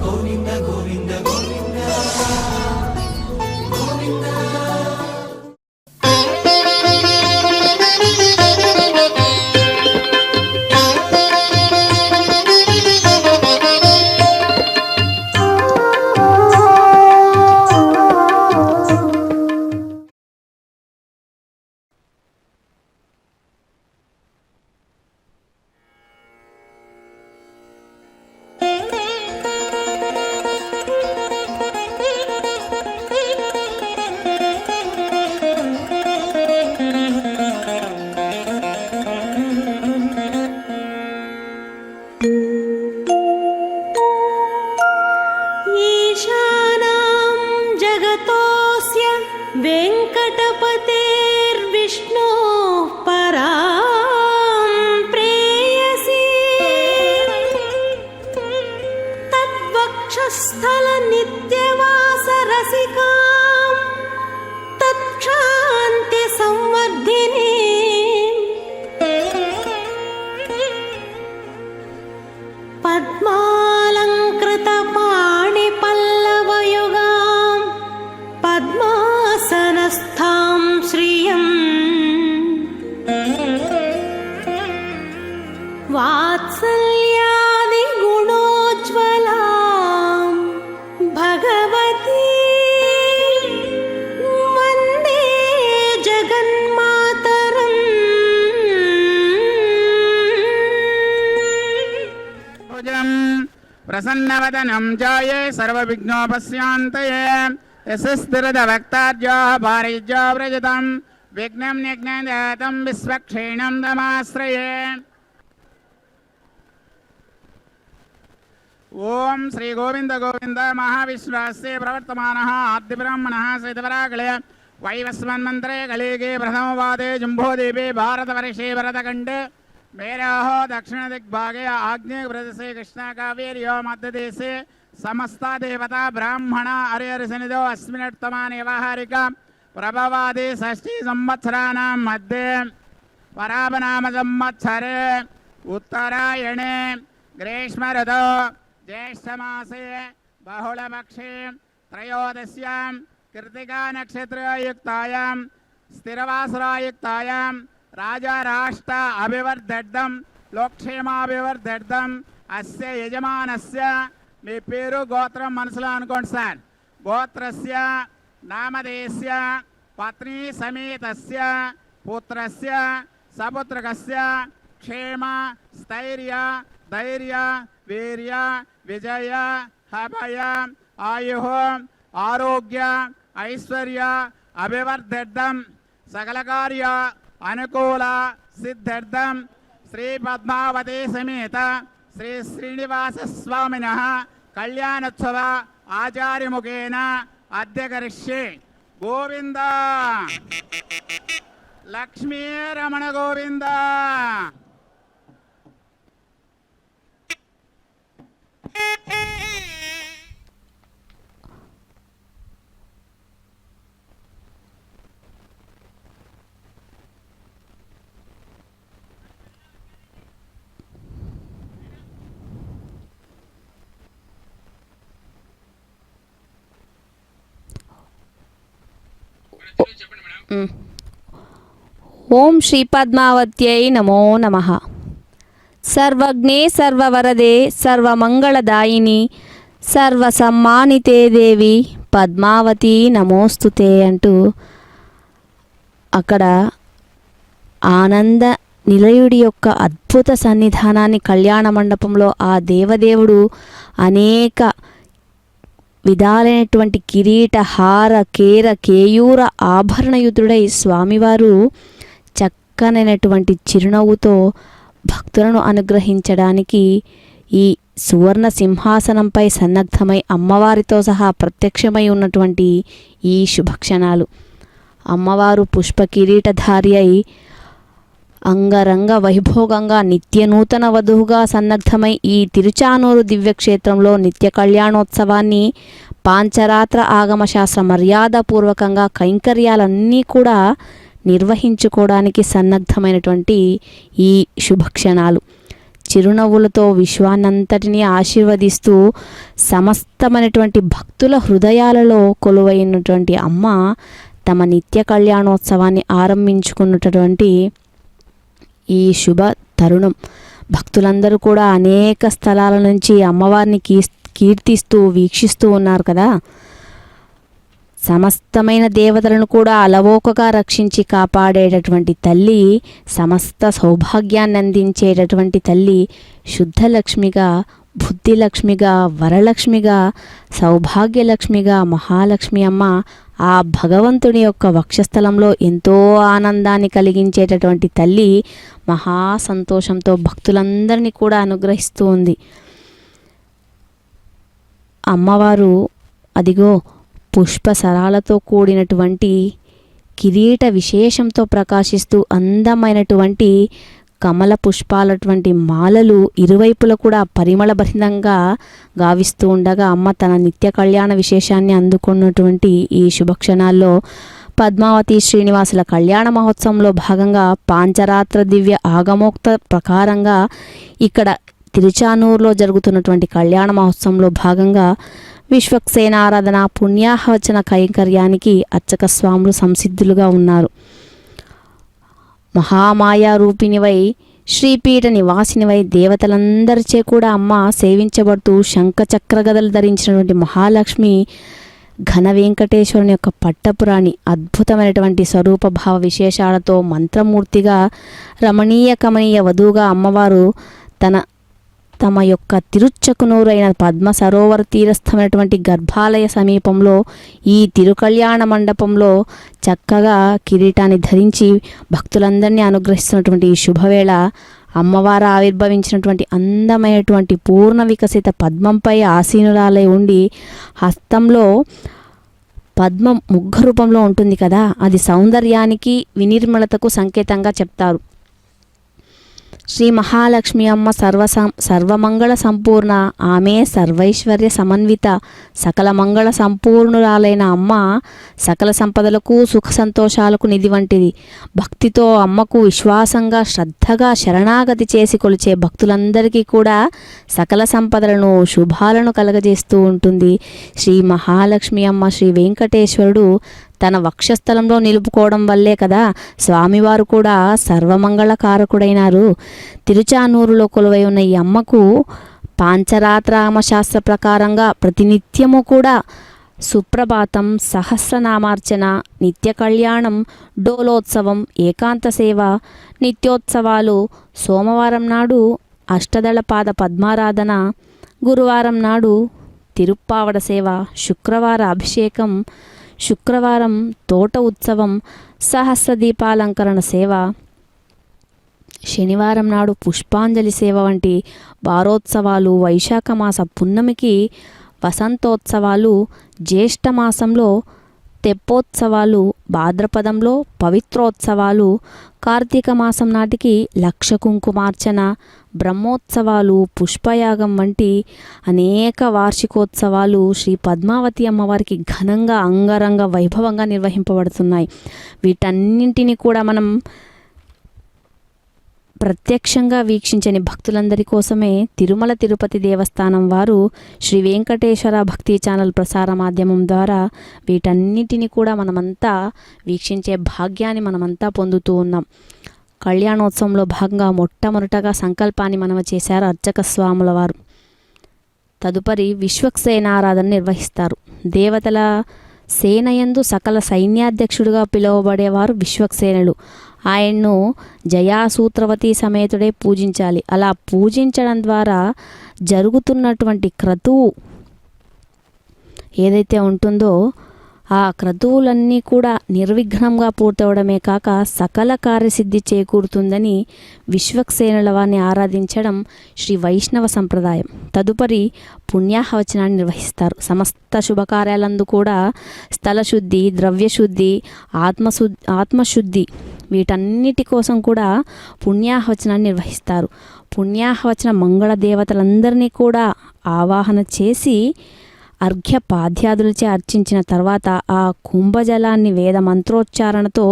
గోవింద గోవింద గోవింద గోవింద. वेङ्कटपतेर्विष्णोः परां प्रेयसी तद्वक्षस्थलनित्यवासरसिकां तत्क्षान्तिसंवर्धिनी पद्मालङ्कृतपाणिपल्लवयुगां पद्मासनस्थां श्रियं वात्सल्यादिगुणोज्ज्वलां भगवती वन्दे जगन्मातरम्। प्रसन्नवदनं जाये सर्वविघ्नोपशान्तये यस्य स्थिरदवक्तार्योः भार्यज्यो व्रजतं विघ्नं निघ्नदातं विश्वक्षेणं तमाश्रये। ओम श्री गोविंद गोविंद महाविश्वास्य प्रवर्तमानः आद्यब्राह्मणः सहितवरागले वैवस्वन्मन्त्रे कलिगे प्रथमवादे जम्बोदीपे भारतवर्षे भरतखण्डे मेराः दक्षिणदिग्भागे आग्नेयप्रदेशे कृष्णाकावेर्यो मध्यदेशे समस्ता देवता ब्राह्मण हरिहरसनिधौ अस्मिन्नुत्तमानि व्यवहारिक प्रभवादि षष्ठी संवत्सराणां मध्ये पराभनाम संवत्सरे उत्तरायणे ग्रीष्म ऋतौ ज्येष्ठमासे बहुलपक्षे त्रयोदश्यां कृत्तिका नक्षत्रयुक्तायां स्थिरवासरायुक्तायां राजा राष्ट्र अभिवर्धर्थं लोकक्षेमाभिवर्धर्थं अस्य यजमानस्य మీ పేరు గోత్రం మనసులో అనుకోండి సార్. గోత్రస్య నామధేయస్య పత్ని సమేతస్య పుత్రస్య సపుత్రకస్య క్షేమ స్థైర్య ధైర్య వీర్య విజయ అభయ ఆయుః ఆరోగ్య ఐశ్వర్య అభివర్ధర్థం సకల కార్య అనుకూల సిద్ధార్థం శ్రీ పద్మావతి సమేత శ్రీ శ్రీనివాస స్వామినః కళ్యాణోత్సవ ఆచార్యముఖేన అద్య కరిష్యే. గోవింద లక్ష్మీ రమణ గోవింద. ఓం శ్రీ పద్మావత్యై నమో నమః. సర్వజ్ఞే సర్వవరదే సర్వమంగళదాయిని సర్వసమ్మానితే దేవి పద్మావతి నమోస్తుతే అంటూ అక్కడ ఆనంద నిలయుడి యొక్క అద్భుత సన్నిధానాన్ని కళ్యాణ మండపంలో ఆ దేవదేవుడు అనేక విధాలైనటువంటి కిరీట హార కేర కేయూర ఆభరణయుతుడై స్వామివారు చక్కనైనటువంటి చిరునవ్వుతో భక్తులను అనుగ్రహించడానికి ఈ సువర్ణ సింహాసనంపై సన్నద్ధమై అమ్మవారితో సహా ప్రత్యక్షమై ఉన్నటువంటి ఈ శుభక్షణాలు. అమ్మవారు పుష్ప కిరీటధారి అయి అంగరంగ వైభోగంగా నిత్యనూతన వధువుగా సన్నద్ధమై ఈ తిరుచానూరు దివ్యక్షేత్రంలో నిత్య కళ్యాణోత్సవాన్ని పాంచరాత్ర ఆగమశాస్త్ర మర్యాదపూర్వకంగా కైంకర్యాలన్నీ కూడా నిర్వహించుకోవడానికి సన్నద్ధమైనటువంటి ఈ శుభక్షణాలు. చిరునవ్వులతో విశ్వాన్నంతటినీ ఆశీర్వదిస్తూ సమస్తమైనటువంటి భక్తుల హృదయాలలో కొలువైనటువంటి అమ్మ తమ నిత్య కళ్యాణోత్సవాన్ని ఆరంభించుకున్నటువంటి ఈ శుభ తరుణం భక్తులందరూ కూడా అనేక స్థలాల నుంచి అమ్మవారిని కీర్తిస్తూ వీక్షిస్తూ ఉన్నారు కదా. సమస్తమైన దేవతలను కూడా అలవోకగా రక్షించి కాపాడేటటువంటి తల్లి, సమస్త సౌభాగ్యాన్ని అందించేటటువంటి తల్లి, శుద్ధలక్ష్మిగా, బుద్ధిలక్ష్మిగా, వరలక్ష్మిగా, సౌభాగ్యలక్ష్మిగా మహాలక్ష్మి అమ్మ ఆ భగవంతుని యొక్క వక్షస్థలంలో ఎంతో ఆనందాన్ని కలిగించేటటువంటి తల్లి మహా సంతోషంతో భక్తులందరినీ కూడా అనుగ్రహిస్తూ ఉంది. అమ్మవారు అదిగో పుష్పసరాలతో కూడినటువంటి కిరీట విశేషంతో ప్రకాశిస్తూ అందమైనటువంటి కమల పుష్పాలటువంటి మాలలు ఇరువైపులా కూడా పరిమళభరితంగా గావిస్తూ ఉండగా అమ్మ తన నిత్య కళ్యాణ విశేషాన్ని అందుకున్నటువంటి ఈ శుభక్షణాల్లో పద్మావతి శ్రీనివాసుల కళ్యాణ మహోత్సవంలో భాగంగా పాంచరాత్ర దివ్య ఆగమోక్త ప్రకారంగా ఇక్కడ తిరుచానూరులో జరుగుతున్నటువంటి కళ్యాణ మహోత్సవంలో భాగంగా విశ్వక్సేనారాధన పుణ్యాహవచన కైంకర్యానికి అర్చక స్వాములు సంసిద్ధులుగా ఉన్నారు. మహామాయా రూపిణివై శ్రీపీఠ నివాసినివై దేవతలందరిచే కూడా అమ్మ సేవించబడుతూ శంఖచక్రగదలు ధరించినటువంటి మహాలక్ష్మి ఘన వెంకటేశ్వరుని యొక్క పట్టపురాణి అద్భుతమైనటువంటి స్వరూప భావ విశేషాలతో మంత్రమూర్తిగా రమణీయ కమనీయ వధువుగా అమ్మవారు తమ యొక్క తిరుచ్చకునూరైన పద్మ సరోవర తీరస్థమైనటువంటి గర్భాలయ సమీపంలో ఈ తిరుకళ్యాణ మండపంలో చక్కగా కిరీటాన్ని ధరించి భక్తులందరినీ అనుగ్రహిస్తున్నటువంటి ఈ శుభవేళ అమ్మవారు ఆవిర్భవించినటువంటి అందమైనటువంటి పూర్ణ వికసిత పద్మంపై ఆసీనురాలై ఉండి హస్తంలో పద్మం ముగ్ధ రూపంలో ఉంటుంది కదా, అది సౌందర్యానికి వినిర్మలతకు సంకేతంగా చెప్తారు. శ్రీ మహాలక్ష్మి అమ్మ సర్వమంగళ సంపూర్ణ, ఆమె సర్వైశ్వర్య సమన్విత, సకల మంగళ సంపూర్ణురాలైన అమ్మ సకల సంపదలకు సుఖ సంతోషాలకు నిధి వంటిది. భక్తితో అమ్మకు విశ్వాసంగా శ్రద్ధగా శరణాగతి చేసి కొలిచే భక్తులందరికీ కూడా సకల సంపదలను శుభాలను కలగజేస్తూ ఉంటుంది. శ్రీ మహాలక్ష్మి అమ్మ శ్రీ వెంకటేశ్వరుడు తన వక్షస్థలంలో నిలుపుకోవడం వల్లే కదా స్వామివారు కూడా సర్వమంగళకారకుడైనారు. తిరుచానూరులో కొలువై ఉన్న ఈ అమ్మకు పాంచరాత్రామ శాస్త్ర ప్రకారంగా ప్రతినిత్యము కూడా సుప్రభాతం, సహస్రనామార్చన, నిత్య కళ్యాణం, డోలోత్సవం, ఏకాంత సేవ, నిత్యోత్సవాలు, సోమవారం నాడు అష్టదళపాద పద్మారాధన, గురువారం నాడు తిరుప్పావడ సేవ, శుక్రవార అభిషేకం, శుక్రవారం తోట ఉత్సవం, సహస్ర దీపాలంకరణ సేవ, శనివారం నాడు పుష్పాంజలి సేవ వంటి వారోత్సవాలు, వైశాఖ మాస పున్నమికి వసంతోత్సవాలు, జ్యేష్ఠ మాసంలో తెప్పోత్సవాలు, భాద్రపదంలో పవిత్రోత్సవాలు, కార్తీక మాసం నాటికి లక్ష కుంకుమార్చన, బ్రహ్మోత్సవాలు, పుష్పయాగం వంటి అనేక వార్షికోత్సవాలు శ్రీ పద్మావతి అమ్మవారికి ఘనంగా అంగరంగ వైభవంగా నిర్వహింపబడుతున్నాయి. వీటన్నింటినీ కూడా మనం ప్రత్యక్షంగా వీక్షించని భక్తులందరి కోసమే తిరుమల తిరుపతి దేవస్థానం వారు శ్రీ వెంకటేశ్వర భక్తి ఛానల్ ప్రసార మాధ్యమం ద్వారా వీటన్నిటిని కూడా మనమంతా వీక్షించే భాగ్యాన్ని మనమంతా పొందుతూ ఉన్నాం. కళ్యాణోత్సవంలో భాగంగా మొట్టమొదటగా సంకల్పాన్ని మనవ చేశారు అర్చక స్వాముల వారు. తదుపరి విశ్వక్సేనారాధన నిర్వహిస్తారు. దేవతల సేనయందు సకల సైన్యాధ్యక్షుడిగా పిలువబడేవారు విశ్వక్సేనుడు. ఆయన్ను జయాసూత్రవతి సమేతుడే పూజించాలి. అలా పూజించడం ద్వారా జరుగుతున్నటువంటి క్రతువు ఏదైతే ఉంటుందో ఆ క్రతువులన్నీ కూడా నిర్విఘ్నంగా పూర్తవడమే కాక సకల కార్యసిద్ధి చేకూరుతుందని విశ్వక్సేనుల వారిని ఆరాధించడం శ్రీ వైష్ణవ సంప్రదాయం. తదుపరి పుణ్యాహవచనాన్ని నిర్వహిస్తారు. సమస్త శుభకార్యాలందు కూడా స్థలశుద్ధి, ద్రవ్యశుద్ధి, ఆత్మశుద్ధి వీటన్నిటి కోసం కూడా పుణ్యాహవచనాన్ని నిర్వహిస్తారు. పుణ్యాహవచన మంగళ దేవతలందరినీ కూడా ఆవాహన చేసి అర్ఘ్య పాద్యాదులచే అర్చించిన తర్వాత ఆ కుంభజలాన్ని వేద మంత్రోచ్చారణతో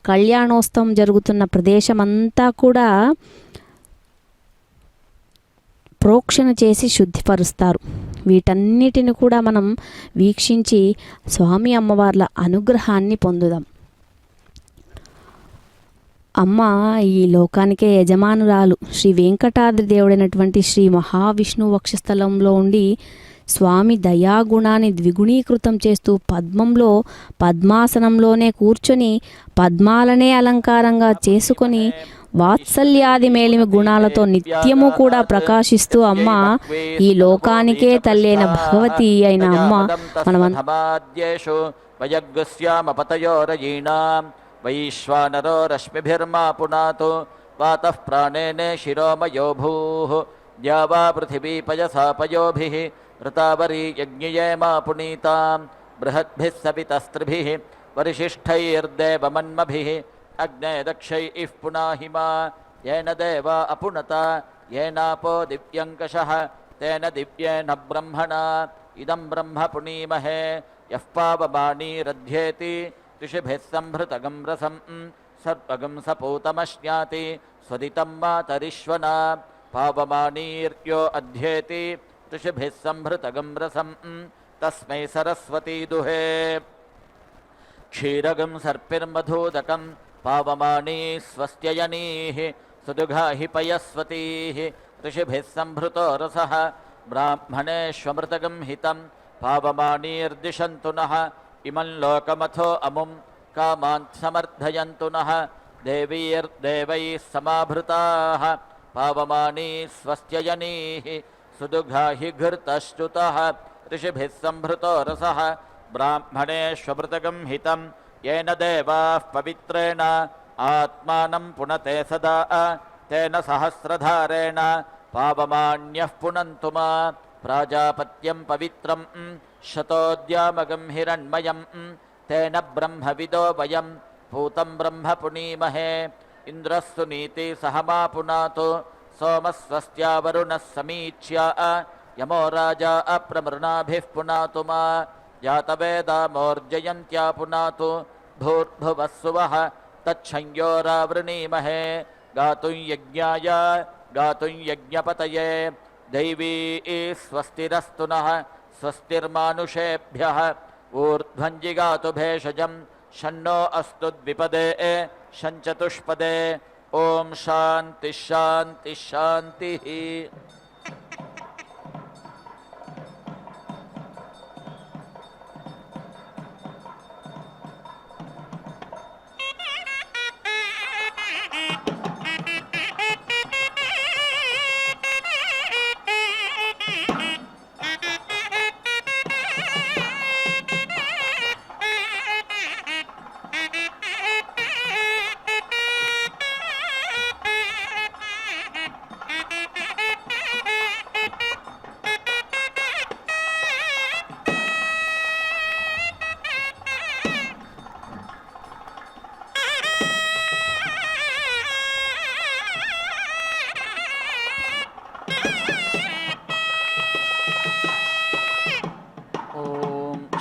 కళ్యాణోత్సవం జరుగుతున్న ప్రదేశమంతా కూడా ప్రోక్షణ చేసి శుద్ధిపరుస్తారు. వీటన్నిటిని కూడా మనం వీక్షించి స్వామి అమ్మవార్ల అనుగ్రహాన్ని పొందుదాం. అమ్మ ఈ లోకానికే యజమానురాలు. శ్రీ వెంకటాద్రి దేవుడైనటువంటి శ్రీ మహావిష్ణు వక్షస్థలంలో ఉండి స్వామి దయాగుణాన్ని ద్విగుణీకృతం చేస్తూ పద్మంలో పద్మాసనంలోనే కూర్చొని పద్మాలనే అలంకారంగా చేసుకొని వాత్సల్యాది మేలిమి గుణాలతో నిత్యము కూడా ప్రకాశిస్తూ అమ్మ ఈ లోకానికే తల్లైన భగవతి అయిన అమ్మ వైశ్వానరో రశ్మిభిర్మా పునాతో వాతః ప్రాణేనే శిరోమయో భూః ద్యావా పృథివీ పయసా పయోభిః ఋతావరీ యజ్ఞయేమా పునీతాం బృహద్భిः సపితస్త్రిభిः వరిశిష్ఠైర్దేవమన్మభిः అగ్నే దక్షైః పునాహిమా येन देवा अपुनत येनापो दिव्यङ्कषः तेन दिव्येन ब्रह्मणा इदं ब्रह्म पुनीमहे यः पावमानीरध्येति ऋषिभिः संभृतगं रसं सर्वगं सपूतमश्नाति स्वदितं मातरिश्वना पावमानीर्यो अध्येति ऋषिभिः संभृतगं रसं तस्मै सरस्वती दुहे क्षीरगं सर्पिर्मधूदकं पावमानी स्वस्त्ययनीः सुदुघाहि पयस्वतीः ऋषिभिः संभृतो रसः ब्राह्मणेष्वमृतगं हितं पावमानीर्दिशन्तु नः इमं लोकमथो अमुं कामान् समर्थयन्तु नः देवीर्देवैः समाभृताः पावमानी स्वस्त्ययनीः सुदुघाहि घृतश्रुतः ऋषिभिः संभृतो रसः ब्राह्मणेष्वमृतगं हितं येन देवाः पवित्रेण आत्मानं पुनते सदा तेन सहस्रधारेण पावमान्यः पुनन्तु मा प्राजापत्यं पवित्रं शतोद्यामगं हिरण्मयं तेन ब्रह्मविदो वयं पूतं ब्रह्म पुनीमहे इन्द्रस्तु नीति सह मा पुनातु सोमस्वस्त्या वरुणः समीच्य यमो राजा अप्रमृणाभिः पुनातु मा जातवेदामोर्जयन्त्या पुनातु भूर्भुवस्सुवः तच्छंयोरावृणीमहे गातुं यज्ञाय गातुं यज्ञपतये दैवी स्वस्तिरस्तु नः स्वस्तिर्मानुषेभ्यः ऊर्ध्वञ्जिगातु भेषजं शन्नो अस्तु द्विपदे शञ्चतुष्पदे ॐ शान्तिः शान्तिः शान्तिः।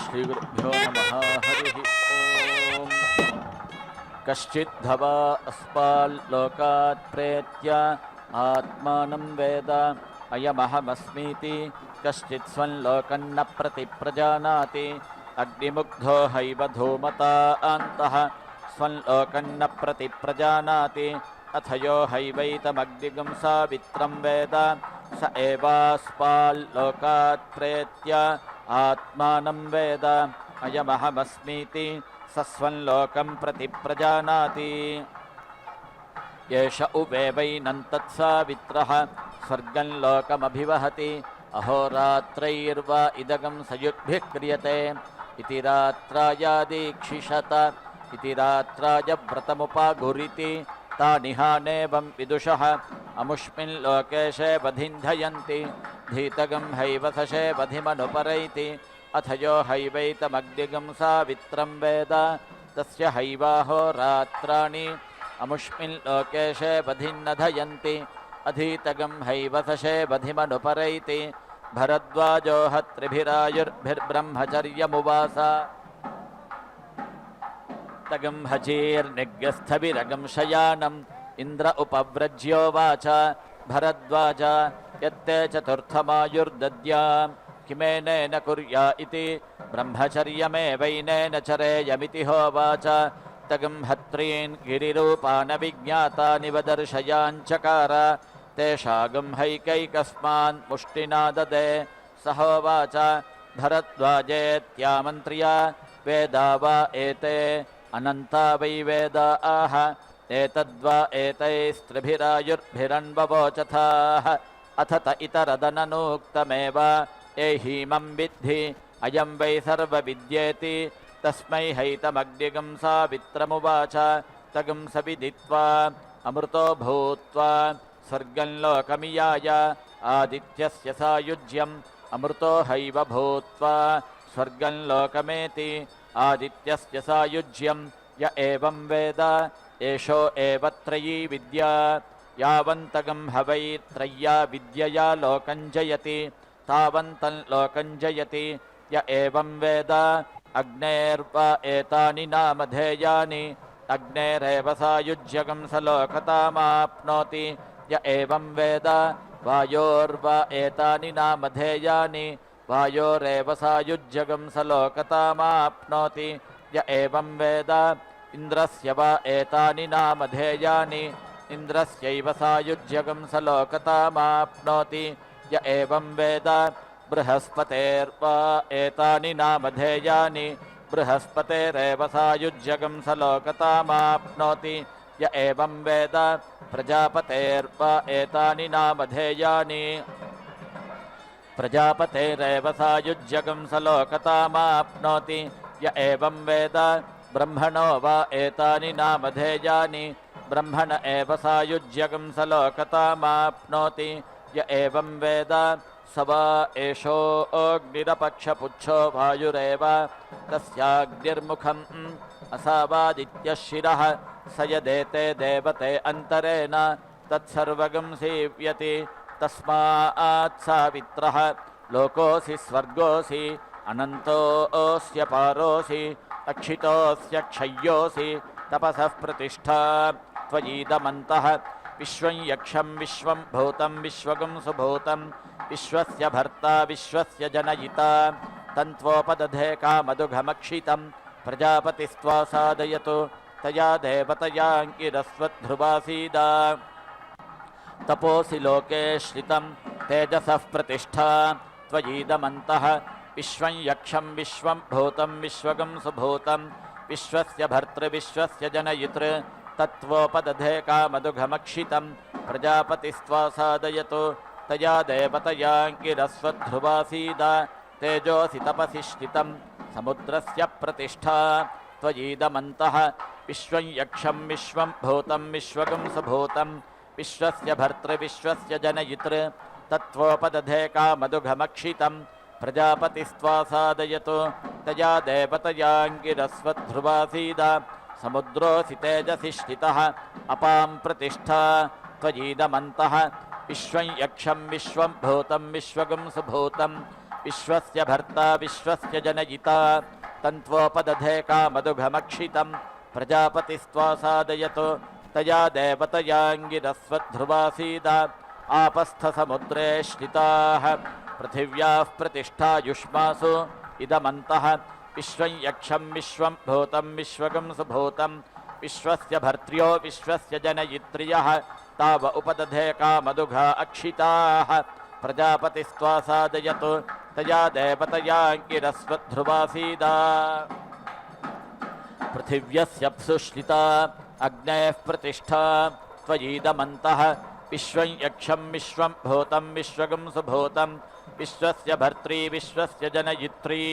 श्रीगुरुभ्यो नमः। हरिः ओम्। कश्चिद्धवा अस्माल्लोकात् प्रेत्य आत्मानं वेद अयमहमस्मीति कश्चित् स्वं लोकं न प्रतिप्रजानाति अग्निमुग्धो हैव धूमता अन्तः स्वं लोकं न प्रतिप्रजानाति अथ यो हैवैतमग्निगं सावित्रं वेद स एवास्माल्लोकात् प्रेत्य आत्मानं वेद अयमहमस्मीति स स्वं लोकं प्रतिप्रजानाति एष उवेवैनन्तत्सावित्रः स्वर्गं लोकमभिवहति अहोरात्रैर्वा इदगं सयुग्भिः क्रियते इति रात्रायादीक्षिषत इति रात्राय व्रतमुपाघुरिति तानिहानेवं विदुषः अमुष्मिन् लोकेशे बधिन्धयन्ति धीतगं हैवसशे बधिमनुपरैति अथ यो हैवैतमग्निगं सावित्रं वेद तस्य हैवाहो रात्राणि अमुष्मिन् लोकेशे बधिन्नधयन्ति अधीतगं हैवसशे बधिमनुपरैति भरद्वाजो हत्रिभिरायुर्भिर्ब्रह्मचर्यमुवास तगं हचीर्निग्रस्थविरगं शयानम् इन्द्र उपव्रज्योवाच भरद्वाज यत्ते चतुर्थमायुर्दद्याम् किमेनेन कुर्या इति ब्रह्मचर्यमेवैनेन चरेयमिति होवाच तगंहत्रीन् गिरिरूपान् विज्ञातानि वदर्शयाञ्चकार तेषागं हैकैकस्मान् मुष्टिना ददे सहोवाच भरद्वाजेत्यामन्त्र्या वेदा वा एते अनन्ता वै वेदा आह एतद्वा एतैस्त्रिभिरायुर्भिरन्ववोचथाः अथ त इतरदननूक्तमेव एहीमं विद्धि अयं वै सर्वविद्येति तस्मै हैतमग्निगं सावित्रमुवाच तगं स विदित्वा अमृतो भूत्वा स्वर्गं लोकमियाय आदित्यस्य सायुज्यम् अमृतो हैव भूत्वा स्वर्गं लोकमेति आदित्यस्य सायुज्यं य एवं वेद एषो एव त्रयी विद्या यावन्तगं हवै त्रय्या विद्यया लोकं जयति तावन्तं लोकं जयति य एवं वेद अग्नेर्वा एतानि नामधेयानि अग्नेरेव सायुज्यगं स लोकतामाप्नोति य एवं वेद वायोर्वा एतानि नामधेयानि वायोरेव सायुज्यगं स लोकतामाप्नोति य एवं वेद इन्द्रस्य वा एतानि नामधेयानि इन्द्रस्यैव सायुज्यगं स लोकतामाप्नोति य एवं वेद बृहस्पतेर्वा एतानि नामधेयानि बृहस्पतेरेव सायुज्यगं स लोकतामाप्नोति य एवं वेद प्रजापतेर्वा एतानि नामधेयानि प्रजापतेरेव सायुज्यगं स लोकतामाप्नोति य एवं वेद ब्रह्मणो वा एतानि नामधेयानि ब्रह्मण एव सायुज्यगं स लोकतामाप्नोति य एवं वेद स वा एषो अग्निरपक्षपुच्छो वायुरेव तस्याग्निर्मुखम् असावादित्यः शिरः स यदेते देवते अन्तरेण तत्सर्वगं सेव्यति तस्मात् सावित्रः लोकोऽसि स्वर्गोऽसि अनन्तोऽस्य पारोऽसि अक्षितोऽस्य क्षय्योऽसि तपसः प्रतिष्ठा त्वयीदमन्तः विश्वं यक्षं विश्वं भूतं विश्वगं सुभूतं विश्वस्य भर्ता विश्वस्य जनयिता तन्त्वोपदधे कामदुघमक्षितं प्रजापतिस्त्वा साधयतु तया देवतयाङ्गिरस्वध्रुवासीदा तपोसि लोके श्रितं तेजसः प्रतिष्ठा त्वयीदमन्तः विश्वं यक्षं विश्वं भूतं विश्वगं सुभूतं विश्वस्य भर्तृविश्वस्य जनयितृ तत्त्वोपदधे कामदुघमक्षितं प्रजापतिस्त्वा साधयतु तया देवतयाङ्गिरस्वध्रुवासीदा तेजोसि तपसि श्रितं समुद्रस्य प्रतिष्ठा त्वयीदमन्तः विश्वं यक्षं विश्वं भूतं विश्वगं सुभूतं विश्वस्य भर्तृविश्वस्य जनयितृ तत्त्वोपदधे कामदुघमक्षितं प्रजापतिस्त्वा साधयतु तया देवतयाङ्गिरस्वध्रुवासीदा समुद्रोऽसि तेजसि श्रितः अपां प्रतिष्ठा त्वयीदमन्तः विश्वं यक्षं विश्वं भूतं विश्वगं सुभूतं विश्वस्य भर्ता विश्वस्य जनयिता तन्त्वोपदधे कामदुघमक्षितं प्रजापतिस्त्वा साधयतु तया देवतयाङ्गिरस्वध्रुवासीदा आपस्थसमुद्रे श्रिताः पृथिव्याः प्रतिष्ठायुष्मासु इदमन्तः विश्वं यक्षं विश्वं भूतं विश्वगं सुभूतं विश्वस्य भर्त्र्यो विश्वस्य जनयित्र्यः ताव उपदधे कामदुघा अक्षिताः प्रजापतिस्त्वा साधयतु तया देवतयाङ्गिरस्वध्रुवासीदा पृथिव्यस्यप्सु श्रिता अग्नेः प्रतिष्ठा त्वयीदमन्तः विश्वं यक्षं विश्वं भूतं विश्वगं सुभूतं विश्वस्य भर्त्री विश्वस्य जनयित्री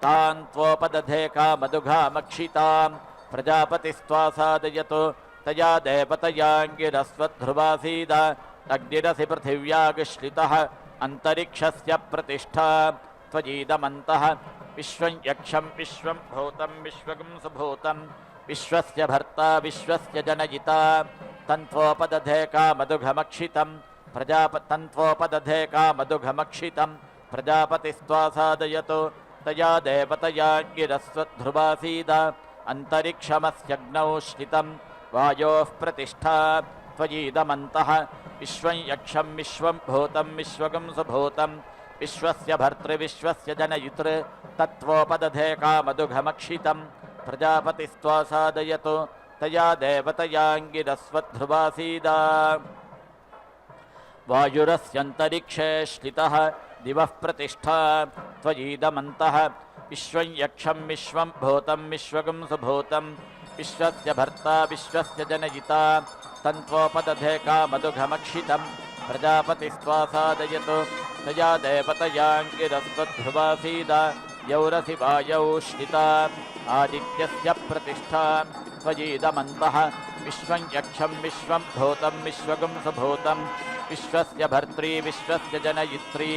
तान् त्वोपदधे कामदुघामक्षितां प्रजापतिस्त्वा साधयतु तया देवतयाङ्गिरस्वध्रुवासीदा अग्निरसि पृथिव्यागश्रितः अन्तरिक्षस्य प्रतिष्ठा त्वयीदमन्तः विश्वं यक्षं विश्वं भूतं विश्वगं सुभूतं विश्वस्य भर्ता विश्वस्य जनयिता तन्त्वोपदधे कामदुघमक्षितं तन्त्वोपदधे कामदुघमक्षितं प्रजापतिस्त्वा साधयतु तया देवतयाङ्गिरस्वध्रुवासीदा अन्तरिक्षमस्यग्नौ श्रितं वायोः प्रतिष्ठा त्वयीदमन्तः विश्वं यक्षं विश्वं भूतं विश्वगं सुभूतं विश्वस्य भर्तृविश्वस्य जनयितृ तत्त्वोपदधे कामदुघमक्षितं प्रजापतिस्त्वा सादयतो तया देवतयाङ्गिरस्वध्रुवासीदा वायुरस्यन्तरिक्षे श्लितः दिवः प्रतिष्ठा त्वयीदमन्तः विश्वं यक्षं विश्वं भूतं विश्वगं सुभूतं विश्वस्य भर्ता विश्वस्य जनयिता तन्त्वोपदधे कामदुघमक्षितं प्रजापतिस्त्वा सादयतो तया देवतयाङ्गिरस्वध्रुवासीदा यौरसि वायौ श्रिता आदित्यस्य प्रतिष्ठा त्वयीदमन्तः विश्वं यक्षं विश्वं भूतं विश्वगं सुभूतं विश्वस्य भर्त्री विश्वस्य जनयित्री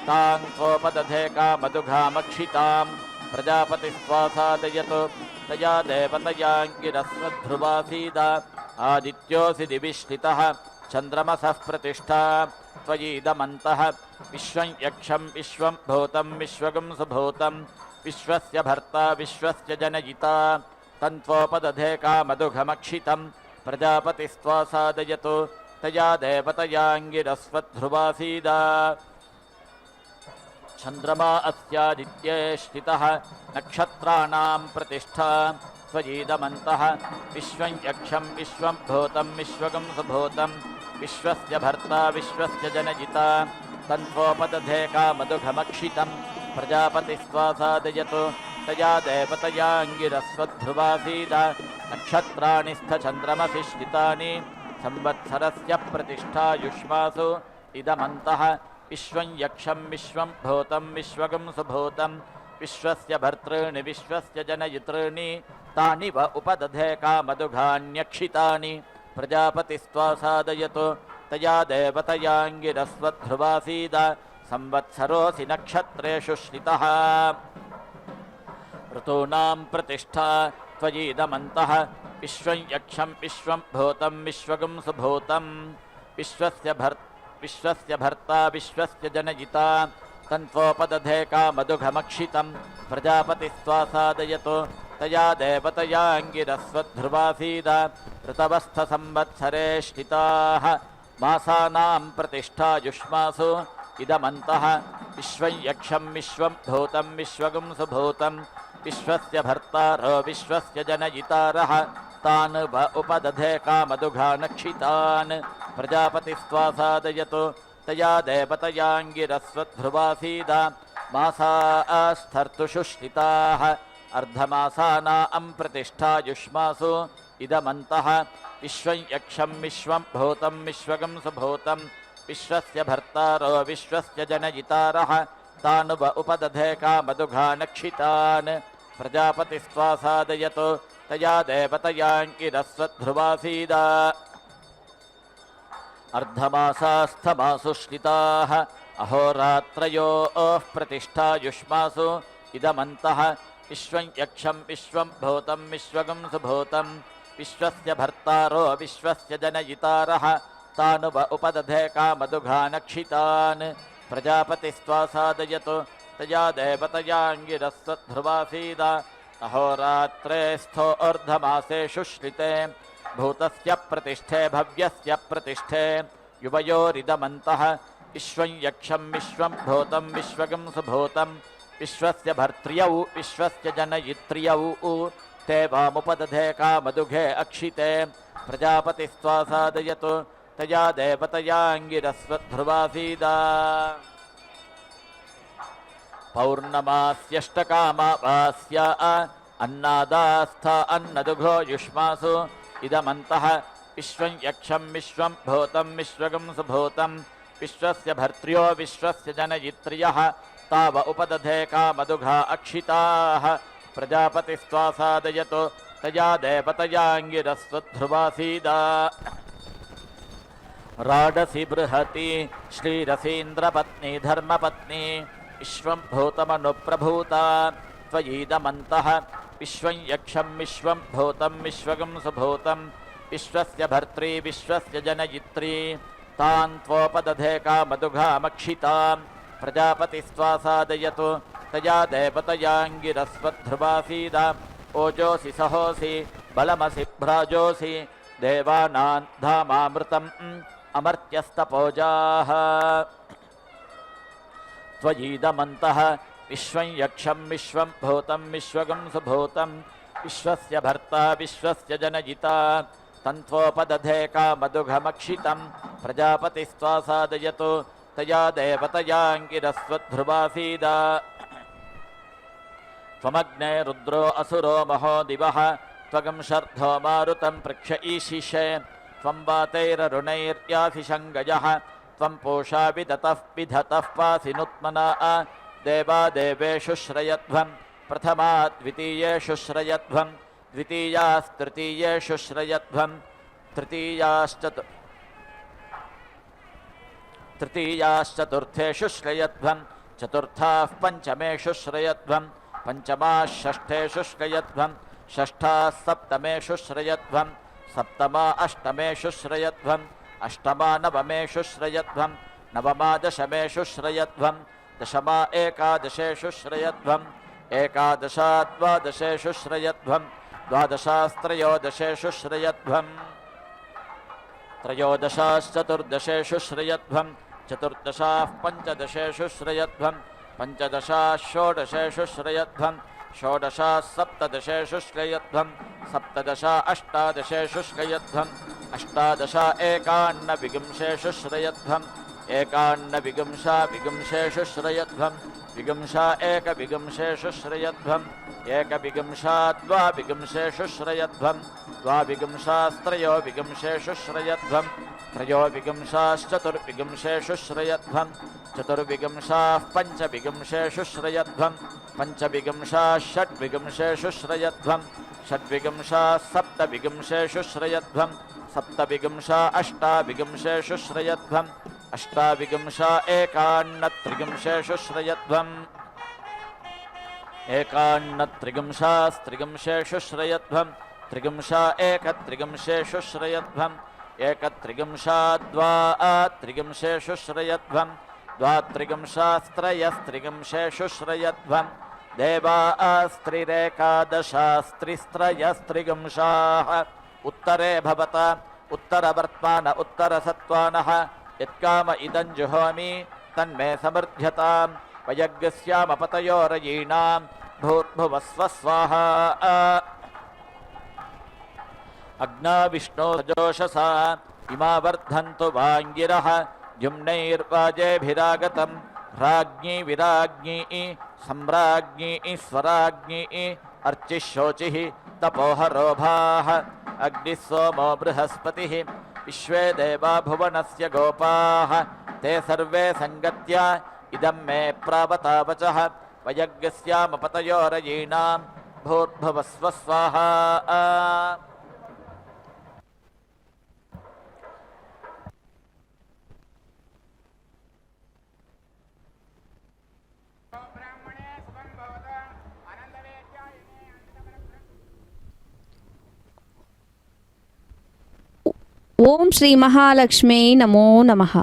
तां त्वोपदधे कामदुघामक्षितां प्रजापतिस्त्वा सादयतो तया देवतयाङ्गिरस्वध्रुवासीदा आदित्योऽसि दिवि श्रितः चन्द्रमसः प्रतिष्ठा त्वयीदमन्तः विश्वं यक्षं विश्वं भूतं विश्वगं सुभूतं विश्वस्य भर्ता विश्वस्य जनयिता तन्त्वोपदधे कामदुघमक्षितं प्रजापतिस्त्वा सादयतो तया देवतयाङ्गिरस्वध्रुवासीदा चन्द्रमा अस्यादित्ये स्थितः नक्षत्राणां प्रतिष्ठा त्वयीदमन्तः विश्वं यक्षं विश्वं भूतं विश्वगं सुभूतं विश्वस्य भर्ता विश्वस्य जनयिता तन्त्वोपदधे कामदुघमक्षितं प्रजापतिस्त्वा सादयतो तया देवतयाङ्गिरस्वध्रुवासीदा नक्षत्राणि स्थचन्द्रमसि स्थितानि संवत्सरस्य प्रतिष्ठा युष्मासु इदमन्तः विश्वं यक्षं विश्वं भूतं विश्वगं सुभूतं विश्वस्य भर्तॄणि विश्वस्य जनयितॄणि तानि व उपदधे कामदुघान्यक्षितानि प्रजापतिस्त्वा सादयतो तया देवतयाङ्गिरस्वध्रुवासीदा संवत्सरोऽसि नक्षत्रेषु श्रितः ऋतूनां प्रतिष्ठा त्वयीदमन्तः विश्वं यक्षं विश्वं भूतं विश्वगं सुभूतं विश्वस्य भर्ता विश्वस्य जनयिता तन्त्वोपदधे कामदुघमक्षितं प्रजापतिस्त्वा सादयतो तया देवतयाङ्गिरस्वध्रुवासीदा ऋतवस्थसंवत्सरे श्रिताः मासानां प्रतिष्ठा युष्मासु इदमन्तः विश्वं यक्षं विश्वं भूतं विश्वगं सुभूतं विश्वस्य भर्तारो विश्वस्य जनयितारः तान् व उपदधे कामदुघानक्षितान् प्रजापतिस्त्वा सादयतो तया देवतयाङ्गिरस्वध्रुवासीदा मासास्थर्तुषु श्रिताः अर्धमासानां प्रतिष्ठा युष्मासु इदमन्तः विश्वं यक्षं विश्वं भूतं विश्वगं सुभूतं विश्वस्य भर्तारो विश्वस्य जनयितारः तान् व उपदधे कामदुघानक्षितान् प्रजापतिस्त्वा सादयतो तया देवतयाङ्गिरस्वध्रुवासीदा अर्धमासास्थमासु श्रिताः अहोरात्रयोः प्रतिष्ठा युष्मासु इदमन्तः विश्वं यक्षं विश्वं भूतं विश्वगं सुभूतं विश्वस्य भर्तारो विश्वस्य जनयितारः तान् व उपदधे कामदुघानक्षितान् प्रजापतिस्त्वा सादयतो तया देवतयाङ्गिरस्वध्रुवासीदा अहोरात्रे स्थो अर्धमासेषु श्रिते भूतस्य प्रतिष्ठे भव्यस्य प्रतिष्ठे युवयोरिदमन्तः विश्वं यक्षं विश्वं भूतं विश्वगं सुभूतं विश्वस्य भर्त्र्यौ विश्वस्य जनयित्र्यौ ते वामुपदधे कामदुघे अक्षिते प्रजापतिस्त्वा सादयतो तया देवतयाङ्गिरस्वध्रुवासीदा पौर्णमास्यष्टकामावास्या अन्नादास्थ अन्नदुघो युष्मासु इदमन्तः विश्वं यक्षं विश्वं भूतं विश्वगं सुभूतं विश्वस्य भर्त्र्यो विश्वस्य जनयित्र्यः ताव उपदधे कामदुघा अक्षिताः प्रजापतिस्त्वा सादयतो तया देवतयाङ्गिरस्वध्रुवासीदा राडसि बृहति श्रीरसीन्द्रपत्नी धर्मपत्नी विश्वं भूतमनुप्रभूता त्वयीदमन्तः विश्वं यक्षं विश्वं भूतं विश्वगं सुभूतं विश्वस्य भर्त्री विश्वस्य जनयित्री तां त्वोपदधे कामदुघामक्षितां प्रजापतिस्त्वा सादयतो तया देवतयाङ्गिरस्वध्रुवासीदा ओजोऽसि सहोऽसि बलमसि भ्राजोऽसि देवानां धामामृतं अमर्त्यस्तपोजाः त्वयीदमन्तः विश्वं यक्षं विश्वं भूतं विश्वगं सुभूतं विश्वस्य भर्ता विश्वस्य जनयिता तन्त्वोपदधे कामदुघमक्षितं प्रजापतिस्त्वा सादयतु तया देवतयाङ्गिरस्वध्रुवासीद त्वमग्ने रुद्रो असुरो महो दिवः त्वगं शर्धो मारुतं पृक्ष ईशिषे त्वं वातैररुणैर्यासि शङ्गयः त्वं पूषा विधतः पासि नुत्मना देवा देवेषु श्रयध्वं प्रथमा द्वितीयेषु श्रयध्वं द्वितीयास्तृतीयेषु श्रयध्वं तृतीयाश्चतुर्थेषु श्रयध्वं चतुर्थाः पञ्चमेषु श्रयध्वं पञ्चमाः षष्ठेषु श्रयध्वं षष्ठाः सप्तमेषु श्रयध्वं सप्तमा अष्टमेषु श्रयध्वं अष्टमा नवमेषु श्रयध्वं नवमा दशमेषु श्रयध्वं दशमा एकादशेषु श्रयध्वं एकादशा द्वादशेषु श्रयध्वं द्वादशास्त्रयोदशेषु श्रयध्वं त्रयोदशाश्चतुर्दशेषु श्रयध्वं चतुर्दशाः पञ्चदशेषु श्रयध्वं पञ्चदशाः षोडशेषु श्रयध्वं षोडशाः सप्तदशेषु श्रयध्वं सप्तदशा अष्टादशेषु श्रयध्वं अष्टादशा एकान्नविगुंसेषु श्रयध्वं एकान्नविगुंसा विगुंसेषु श्रयध्वं विगुंसा एकविगुंसेषु श्रयध्वं एकविगुंसा द्वाविगुंसेषु श्रयध्वं द्वाविगुंसास्त्रयो विगुंसेषु श्रयध्वं त्रयोविगुंसाश्चतुर्विगुंसेषु श्रयध्वं चतुर्विगुंसाः पञ्चविगुंसेषु श्रयध्वं पञ्चविगुंसाः षड्विगुंसेषु श्रयध्वं षड्विगुंसाः सप्तविगुंसेषु श्रयध्वं सप्तविगुंसा अष्टाविगुंसेषु श्रयध्वं अष्टाविगुंसा एकान्नत्रिगुंसेषु श्रयध्वं एकान्नत्रिगुंसास्त्रिगुंसेषु श्रयध्वं त्रिगुंसा एकत्रिगुंसेषु श्रयध्वं एकत्रिगुंसा द्वात्रिगुंसेषु श्रयध्वं द्वात्रिगुंसास्त्रयस्त्रिगुंसेषु श्रयध्वं देवास्त्रिरेकादशास्त्रिस्त्रयस्त्रिगुंसाः उत्तरे भवत उत्तरवर्त्मान उत्तरसत्त्वानः यत्काम इदं जुहोमि तन्मे समृद्ध्यतां वयज्ञस्यामपतयोरयीणां भूर्भुवस्व स्वाहा अग्ना विष्णो सजोषसा इमा वर्धन्तु वाङ्गिरः द्युम्नैर्वाजेभिरागतं राज्ञी विराज्ञी सम्राज्ञी स्वराज्ञी अर्चिः शोचिः तपोहरोभाः अग्निः सोमो बृहस्पतिः विश्वे देवा भुवनस्य गोपाः ते सर्वे सङ्गत्य इदं मे प्रावतावचः वयज्ञस्यामपतयोरयीणां भूर्भुवस्व स्वाहा ఓం శ్రీ మహాలక్ష్మీ నమో నమః.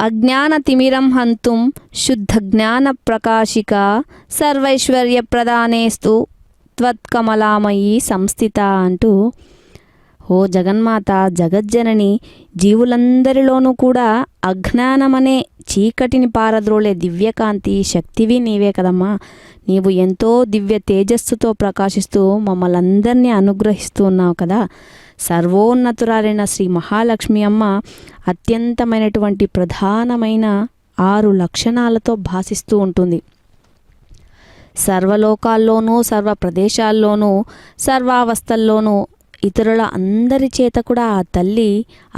అజ్ఞానతిమిరం హంతుం శుద్ధజ్ఞానప్రకాశికా సర్వైశ్వర్యప్రదానేస్తు త్వత్కమలామయీ సంస్థిత అంటూ, ఓ జగన్మాత జగజ్జనని, జీవులందరిలోనూ కూడా అజ్ఞానమనే చీకటిని పారద్రోలే దివ్యకాంతి శక్తివి నీవే కదమ్మా. నీవు ఎంతో దివ్య తేజస్సుతో ప్రకాశిస్తూ మమ్మల్ని అందరినీ అనుగ్రహిస్తూ ఉన్నావు కదా. సర్వోన్నతురాలైన శ్రీ మహాలక్ష్మి అమ్మ అత్యంతమైనటువంటి ప్రధానమైన 6 లక్షణాలతో భాసిస్తూ ఉంటుంది. సర్వలోకాల్లోనూ సర్వ ప్రదేశాల్లోనూ సర్వావస్థల్లోనూ ఇతరుల అందరి చేత కూడా ఆ తల్లి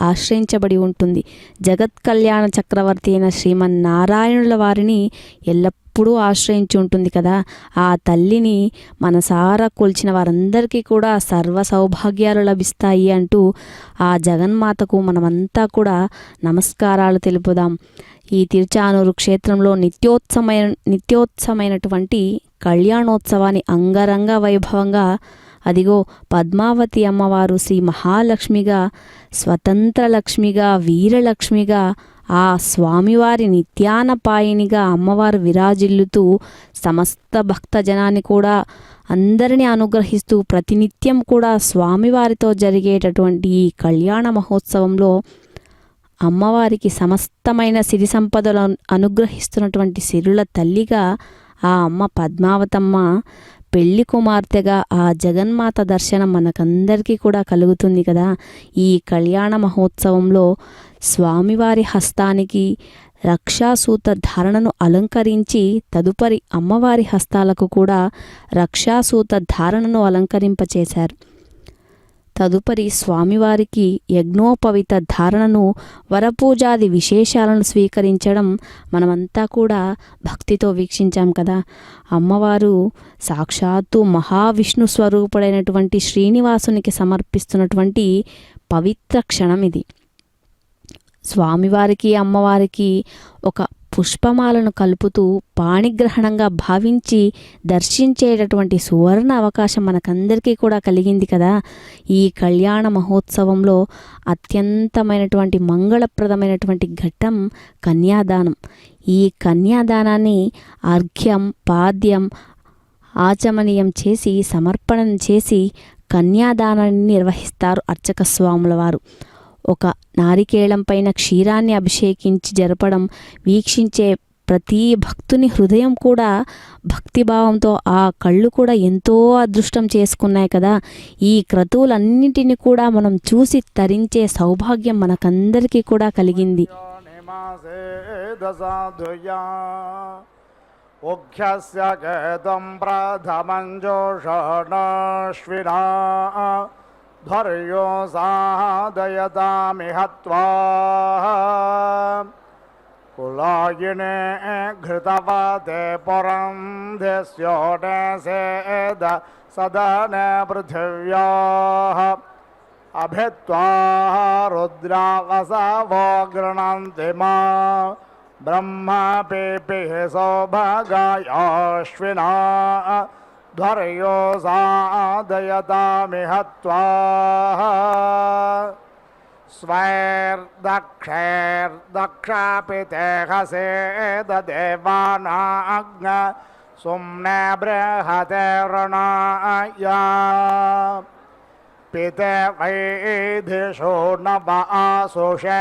ఆశ్రయించబడి ఉంటుంది. జగత్ కళ్యాణ చక్రవర్తి అయిన శ్రీమన్నారాయణుల వారిని ఎల్లప్పుడూ ఆశ్రయించి ఉంటుంది కదా. ఆ తల్లిని మనసారా కొలిచిన వారందరికీ కూడా సర్వ సౌభాగ్యాలు లభిస్తాయి అంటూ ఆ జగన్మాతకు మనమంతా కూడా నమస్కారాలు తెలుపుదాం. ఈ తిరుచానూరు క్షేత్రంలో నిత్యోత్సవమైనటువంటి కళ్యాణోత్సవాన్ని అంగరంగ వైభవంగా అదిగో పద్మావతి అమ్మవారు శ్రీ మహాలక్ష్మిగా, స్వతంత్ర లక్ష్మిగా, వీరలక్ష్మిగా ఆ స్వామివారి నిత్యానపాయినిగా అమ్మవారు విరాజిల్లుతూ సమస్త భక్తజనాన్ని కూడా అందరినీ అనుగ్రహిస్తూ ప్రతినిత్యం కూడా స్వామివారితో జరిగేటటువంటి ఈ కళ్యాణ మహోత్సవంలో అమ్మవారికి సమస్తమైన సిరి సంపదలు అనుగ్రహిస్తున్నటువంటి సిరుల తల్లిగా ఆ అమ్మ పద్మావతమ్మ పెళ్లి కుమార్తెగా ఆ జగన్మాత దర్శనం మనకందరికీ కూడా కలుగుతుంది కదా. ఈ కళ్యాణ మహోత్సవంలో స్వామివారి హస్తానికి రక్షాసూత ధారణను అలంకరించి తదుపరి అమ్మవారి హస్తాలకు కూడా రక్షాసూత ధారణను అలంకరింపచేశారు. తదుపరి స్వామివారికి యజ్ఞోపవిత ధారణను వరపూజాది విశేషాలను స్వీకరించడం మనమంతా కూడా భక్తితో వీక్షించాం కదా. అమ్మవారు సాక్షాత్తు మహావిష్ణు స్వరూపుడైనటువంటి శ్రీనివాసునికి సమర్పిస్తున్నటువంటి పవిత్ర క్షణం ఇది. స్వామివారికి అమ్మవారికి ఒక పుష్పమాలను కలుపుతూ పాణిగ్రహణంగా భావించి దర్శించేటటువంటి సువర్ణ అవకాశం మనకందరికీ కూడా కలిగింది కదా. ఈ కళ్యాణ మహోత్సవంలో అత్యంతమైనటువంటి మంగళప్రదమైనటువంటి ఘట్టం కన్యాదానం. ఈ కన్యాదానాన్ని అర్ఘ్యం పాద్యం ఆచమనీయం చేసి సమర్పణం చేసి కన్యాదానాన్ని నిర్వహిస్తారు అర్చక స్వాముల వారు. ఒక నారికేళం పైన క్షీరాన్ని అభిషేకించి జరపడం వీక్షించే ప్రతి భక్తుని హృదయం కూడా భక్తిభావంతో ఆ కళ్ళు కూడా ఎంతో అదృష్టం చేసుకున్నాయి కదా. ఈ క్రతువులన్నింటినీ కూడా మనం చూసి తరించే సౌభాగ్యం మనకందరికీ కూడా కలిగింది. ధ్వర్యో సాదయతామిహ త్వా కులాయినే ఘృతవతే పురం ధిస్యోడసేద సదన పృథివ్యాః అభిత్వా రుద్రావసవో గృణంతి మా బ్రహ్మ పీపిః సౌభగాయాశ్వినా ధ్వర్యో సాదయతామిహ త్వా స్వైర్దక్షైర్దక్షాపితేహసేద దేవానాగ్న సుమ్నే బృహతే వృణాయ పితే వైధిషో నవ ఆసుషేవాశ్వావేష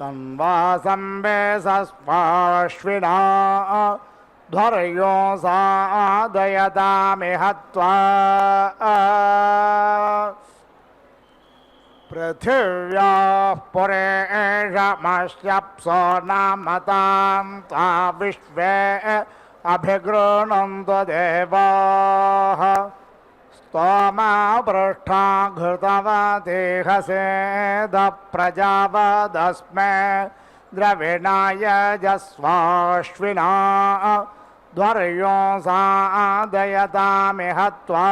తన్వా సంవేశస్వాశ్వినా ధ్వర్యో సాదయతామిహ త్వా పృథివ్యాః పురేషమశ్యప్సో నామతాం త్వా విశ్వే అభిగృణంతు దేవాః స్తోమా పృష్ఠా ఘృతవతేహసేద ప్రజావదస్మే ద్రవిణాయజస్వాశ్వినా ధ్వర్యో సాదయతామిహ త్వా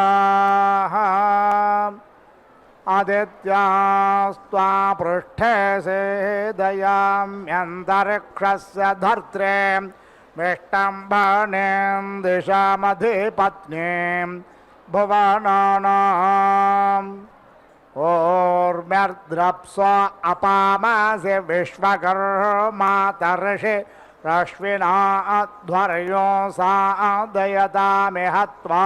ఆదిత్యాస్త్వా పృష్ఠే సేదయామ్యంతరిక్షస్య ధర్త్రే విష్టంభనేం దిశామధిపత్నీం భువనానాం ఓర్మ్యర్ద్రప్స్వ అపామాసి విశ్వకర్మాతర్షి రశ్వినా ధ్వర్యో సాదయతామిహ త్వా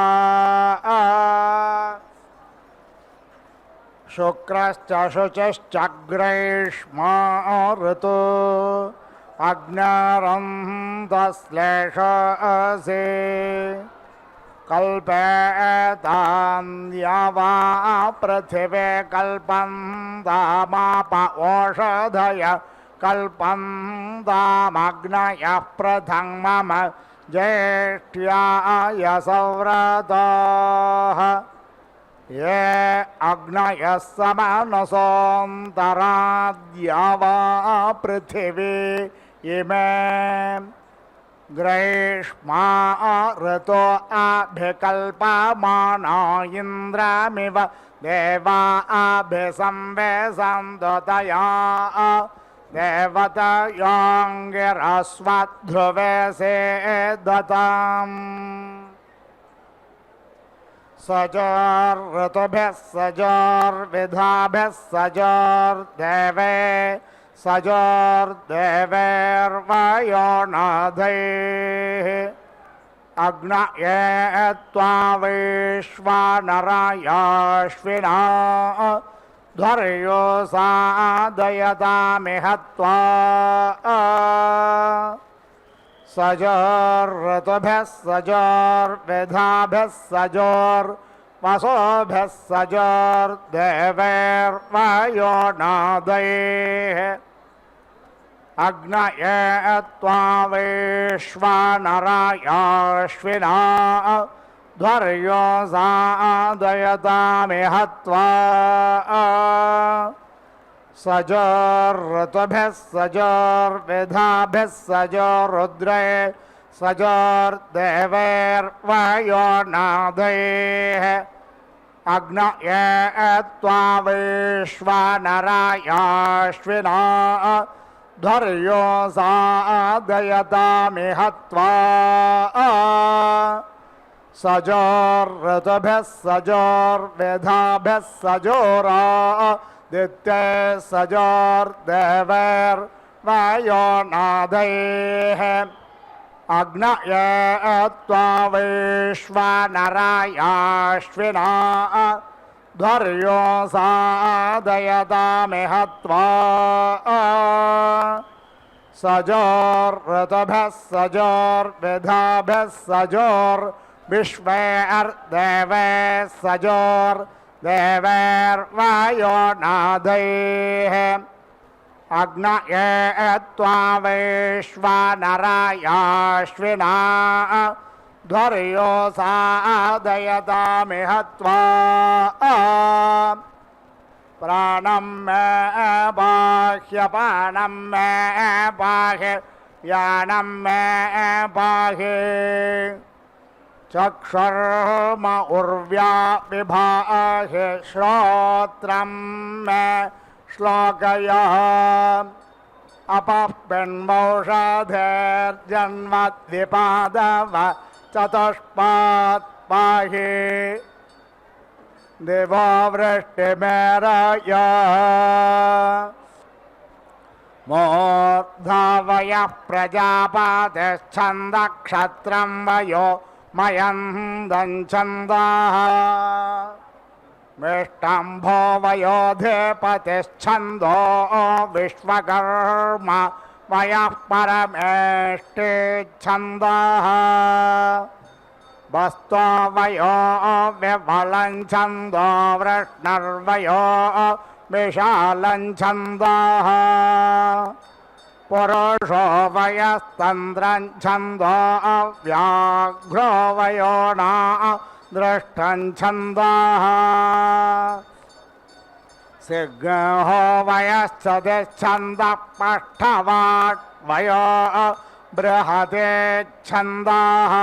శుక్రశ్చ శుచిశ్చగ్రైష్మా ఋతు అగ్నిరంతశ్లేషసి కల్పేతాన్యవా పృథివే కల్పంతామాప ఓషధయ కల్పంతామగ్నయః ప్రథమమ జ్యేష్ఠ్యాయ సవ్రతాః ये अग्नयः समनसोऽन्तराद्यावा पृथिवी इमे ग्रैष्मा ऋतो अभिकल्पमाना इन्द्रमिव देवा अभिसंवेशन्ततया देवतयोऽङ्गिरस्वध्रुवे सेदताम् सजोर्ऋतुभिः सजोर्विधाभिः सजोर्देवे सजोर्देवैर्वयोनादैः अग्नये त्वा वैश्वानरायाश्विना ध्वर्यो सादयतामिह त्वा सजोर्ऋतुभिः सजोर्विधाभिः सजोर्वसोभिः सजोर्देवैर्वयोनादैः अग्नये त्वा वैश्वानरायाश्विना ध्वर्यो सादयतामिह त्वा सजोर्ऋतुभिः सजोर्विधाभिः सजोरुद्रे सजोर्देवैर्वयोनादैः अग्नये त्वा वैश्वानरायाश्विना ध्वर्यो सादयतामिह त्वा सजोर्ऋतुभिः सजोर्विधाभिः सजोरा दित्ये सजोर्देवैर्वयोनादैः अग्नये त्वा वैश्वानरायाश्विना ध्वर्यो सादयतामिह त्वा सजोर्ऋतुभिः सजोर्विधाभिः सजोर्विश्वैर्देवे सजोर्देवैर्वयोनादैः अग्नये त्वा वैश्वानरायाश्विना ध्वर्यो सादयतामिह त्वा प्राणं मे बाह्यपानं मे बाह्य यानं मे बाह्ये चक्षुर्म उर्व्या विभाहे श्रोत्रं मे श्लोकयः अपःपिण्वौषधैर्जन्मद्विपादव चतुष्पात् पाहि दिवो वृष्टिमेरय मूर्धावयः प्रजापतिश्छन्दक्षत्रं वयो मयन्दञ्छन्दः मिष्टम्भो वयोधिपतिश्छन्दो विश्वकर्मा वयः परमेष्टिच्छन्दः वस्तो वयो विफलञ्छन्दो वृष्णर्वयो विशालञ्छन्दः पुरुषो वयस्तन्द्रञ्छन्दो व्याघ्रो वयोना दृष्टञ्छन्दः सिंहो वयश्चतिच्छन्दः पष्ठवाट् वयो बृहतेच्छन्दः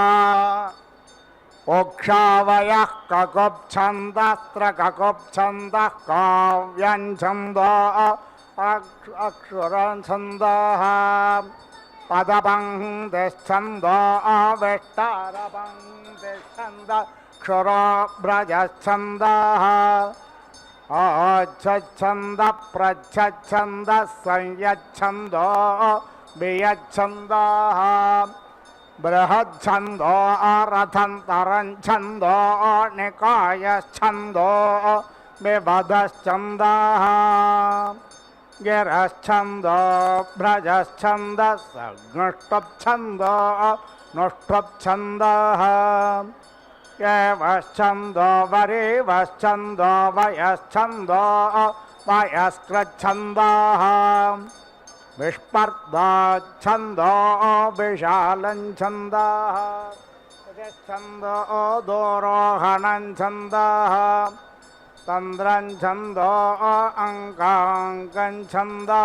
उक्षावयः ककुप्छन्दस्त्रककुप्छन्दः काव्यञ्छन्दो अक्षुरञ्छन्दः पदपङ्क्तिश्छन्दो विष्टारपङ्क्तिश्छन्दः क्षुरोभ्रजच्छन्दः अच्छन्दः प्रच्छन्दः संयच्छन्दो वियच्छन्दः बृहच्छन्दो रथन्तरञ्छन्दो निकायश्छन्दो विवधश्छन्दः गिरश्छन्दो भ्रजश्छन्दः सघ्नुष्टुप्छन्दो नुष्टुप्छन्दः एवश्छन्दो वरेवश्छन्दो वयश्छन्दो वयस्कृच्छन्दः विस्पर्धाच्छन्दो विशालञ्छन्दः छन्दो दोरोहणञ्छन्दः तन्द्रञ्छन्दो अङ्काङ्कञ्छन्दः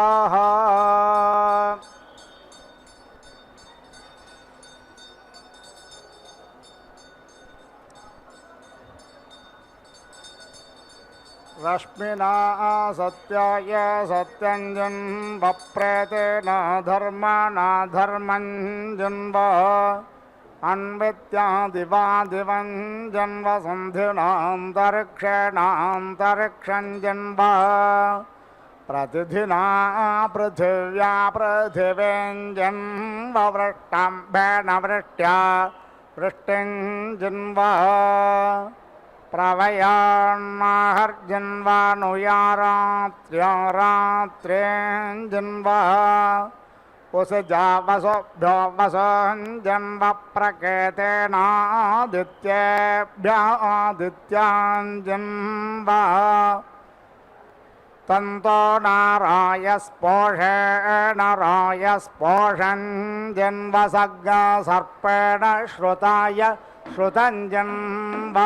रश्मिना सत्याय सत्यञ्जन्व, प्रेतेन धर्माना धर्मञ्जन्व, प्रत्यञ्जन्व, प्रत्यञ्जन्व, प्रत्यञ्जन्व, प्रत्यञ्जन्व, प्रत्यञ्जन्व, प्रत्यञ्जन्व, प्रत्यञ्जन्व, प्रत्यञ्जन्व, प्रत्यञ्जन्व, प्रत्यञ्जन्व, प्रत्यञ्जन्व, प्रत्यञ्जन्व, प्रत्यञ्जन्व, प्रत्यञ्जन्व, प्रत्यञ्जन्व, प्रत्यञ्जन्व, प्रत्यञ्जन्व, प्रत्यञ्जन्व, प्रत्यञ्जन्व, अन्वित्यादिवादिवं जन्मसन्धिनान्तरिक्षेणान्तरिक्षं जन्म प्रतिधिना पृथिव्या पृथिवीं जन्मवृष्टाम्भेन वृष्ट्या वृष्टिं जन्म प्रवयान्नाहर्जन्वानुया रात्र्यं जन्म उसजावसोभ्यो वसों जन्म प्रकेतेनादित्येभ्यादित्यां जन्म तन्तो नारायस्पोषेण रायस्पोषं जन्म सर्पेण श्रुताय श्रुतं जन्म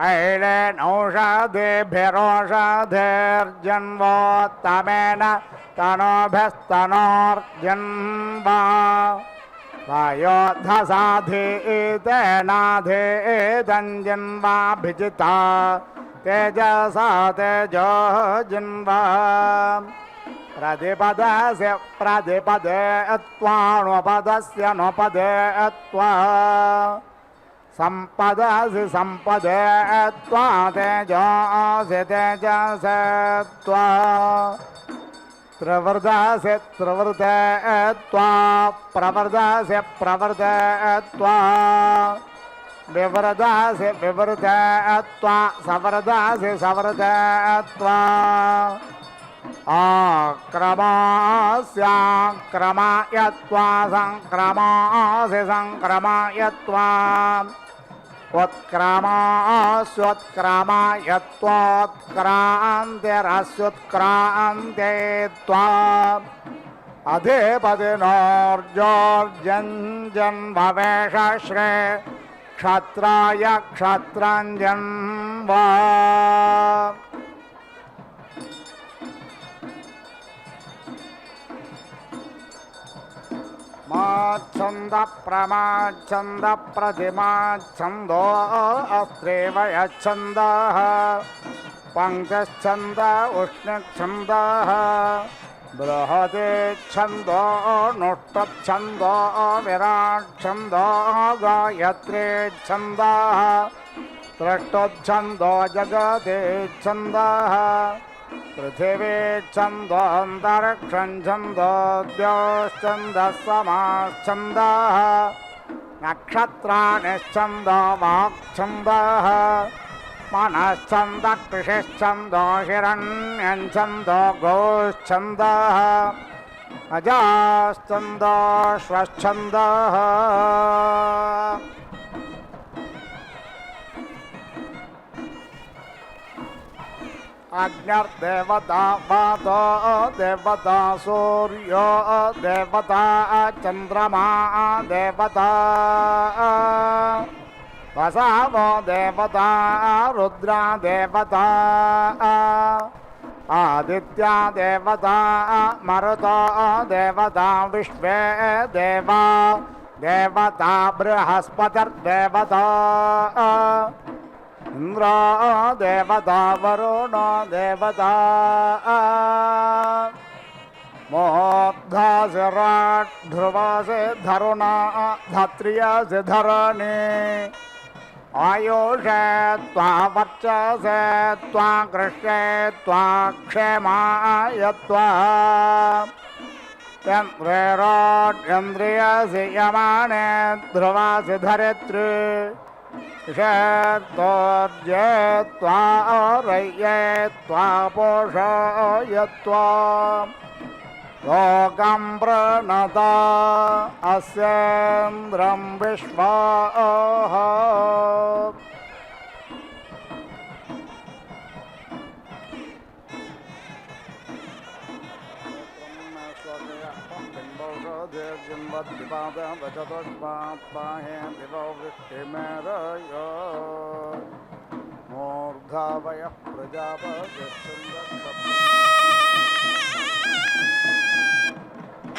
ऐलेनौषधेभिरोषधेर्जन्मोत्तमेन तनोभिस्तनोर्जन्म वायोद्धसाधीतेनाधीतं जन्माभिजिता तेजसा तेजो जन्म प्रतिपदस्य प्रतिपदे त्वानुपदस्य नुपदे त्वा सम्पदसि सम्पदे त्वा तेजोसि तेजसे त्वा प्रवृदसि प्रवृते त्वा प्रवृदसि प्रवृते त्वा विवृदसि विवृते त्वा सवृदसि सवृते त्वा आक्रमास्याक्रमाय त्वा सङ्क्रमासि सङ्क्रमाय त्वा उत्क्रमास्योत्क्रमाय त्वोत्क्रान्तिरस्योत्क्रान्ते त्वा अधिपतिनोर्जोर्जन्जन्मवेषश्रे क्षत्राय क्षत्राञ्जन्म माच्छन्द प्रमाच्छन्द प्रतिमाच्छन्दो अस्त्रेव यच्छन्दः पङ्क्तिश्छन्द उष्णच्छन्दः बृहते छन्दो नुष्टच्छन्दो विराट्छन्दो गायत्रे छन्दः त्रिष्टुच्छन्दो जगते छन्दः पृथिवी छन्दोऽन्तरिक्षं छन्दो द्योश्छन्दः समाच्छन्दः नक्षत्राणि छन्दो वाक्छन्दः मनश्छन्दः कृषिश्छन्दो हिरण्यं छन्दो गोश्छन्दः अजाश्छन्दो श्वश्छन्दः अग्निर्देवता वातो देवता सूर्यो देवता चन्द्रमा देवता वसावो देवता रुद्रा देवता आदित्या देवता मरुतो देवता विश्वे देवा देवता बृहस्पतिर्देवता इंद्र देवता वरुणो देवता मोर्धासिराट् ध्रुवासि धरुणा धात्रियासि धरणी आयुषे त्वा वर्चसे त्वा कृष्णे त्वा क्षेमाय त्वा चन्द्रेरोड्यन्द्रियसि यमाने ध्रुवासि धरित्री षेत्तोर्जे त्वा रय्ये त्वा पोषय त्वा लोकं प्रणता अस्येन्द्रं विश्वाः मूर्धावयः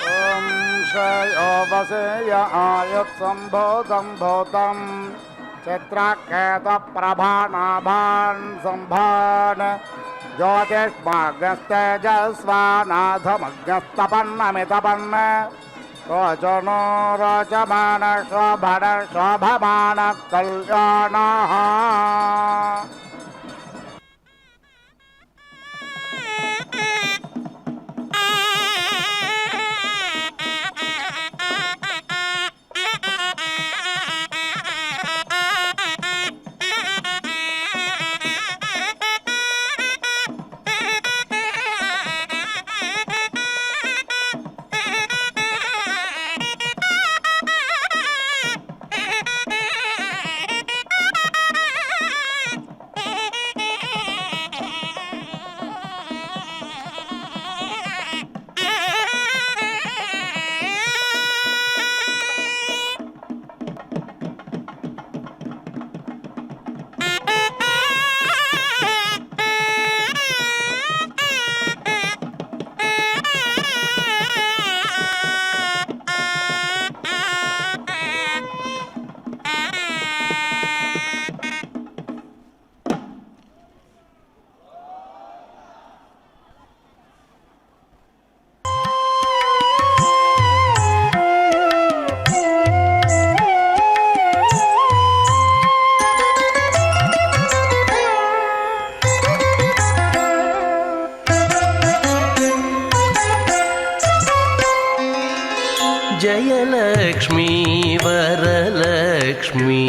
ॐ श्रेयो वसेय आयुत्सम्भूतं भूतं चित्राकेतप्रभानाभान् सम्भान् ज्योतिष्माग्नस्तेजस्वानाथमग्नस्तपन्नमितपन् रोचनो रोचमान शोभन शोभमान कल्याणः जयलक्ष्मी वरलक्ष्मी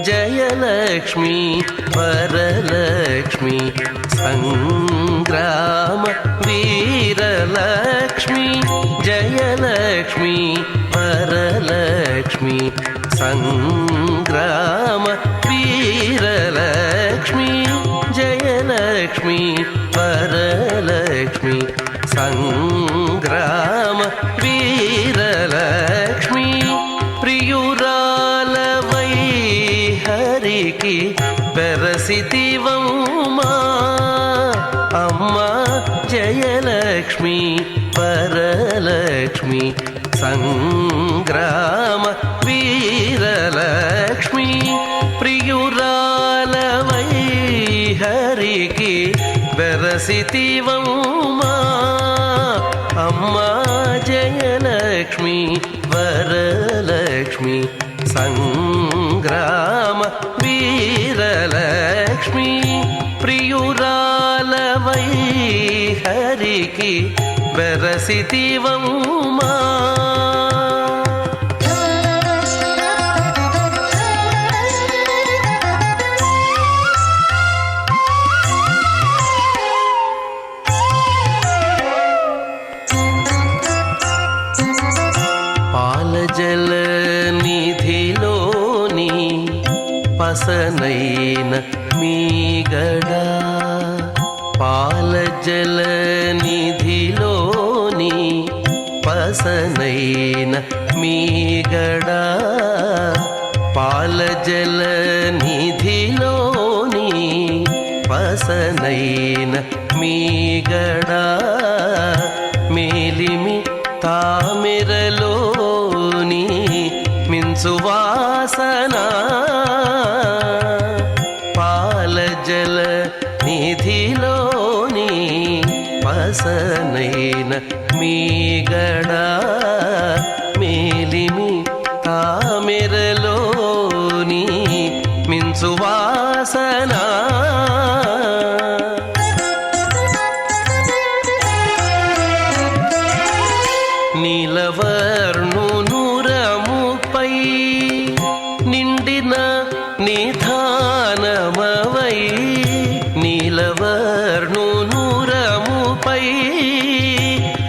जयलक्ष्मी वरलक्ष्मी संग्राम वीरलक्ष्मी जयलक्ष्मी वरलक्ष्मी संग्राम वीरलक्ष्मी जयलक्ष्मी वरलक्ष्मी संग्राम वीरलक्ष्मी प्रियुरालवै हरिकी बेरसितिवम्मा अम्मा जयलक्ष्मी वरलक्ष्मी संग्राम वीरलक्ष्मी प्रियुरालवै हरिकी बेरसितिवम्मा अम्मा जयलक्ष्मी वरलक्ष्मी संग्राम वीरलक्ष्मी प्रियुरालवै हरिकी बेरसितिवम्मा जलनिधिलोनी पसनैन मीगडा पाल जलनिधिलोनी पसनैन मीगडा पाल जलनिधिलोनी पसनैन मीगडा मेलिमि तामिरलोनी मिंसुवासना पाल जल निधिलोनी पसनैन मीगडा मेलिमि तामिरलोनी मिंसुवासना నీలవర్ణునురముపై నిండిన నిధానమవై నీలవర్ణునురముపై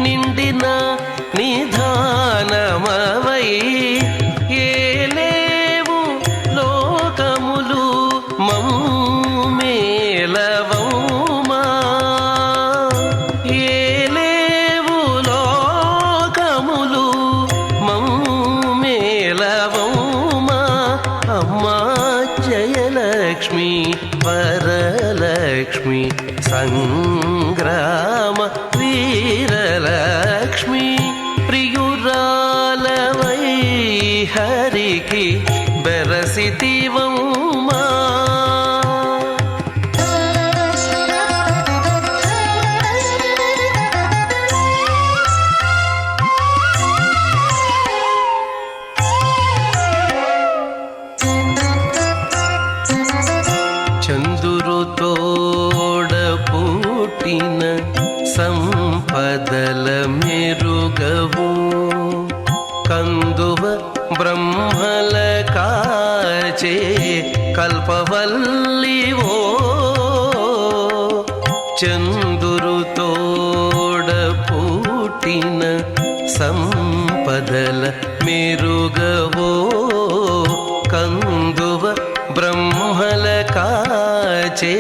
నిండిన నిధానమవై ఏలేవు లోకములు మమ్మేలవౌమా ఏలేవు లోకములు మమ్మేలవౌమా అమ్మా జయలక్ష్మి వరలక్ష్మి సంగ్రామ వీరలక్ష్మి ప్రియురాలవై హరికి బెరసితివమ్మా పుట్టిన సంపదల మెరుగవు కందువ బ్రహ్మల కాచే కల్పవల్లివో చందురు తోడ పుట్టిన సంపదల మెరుగవో కందువ బ్రహ్మల కాచే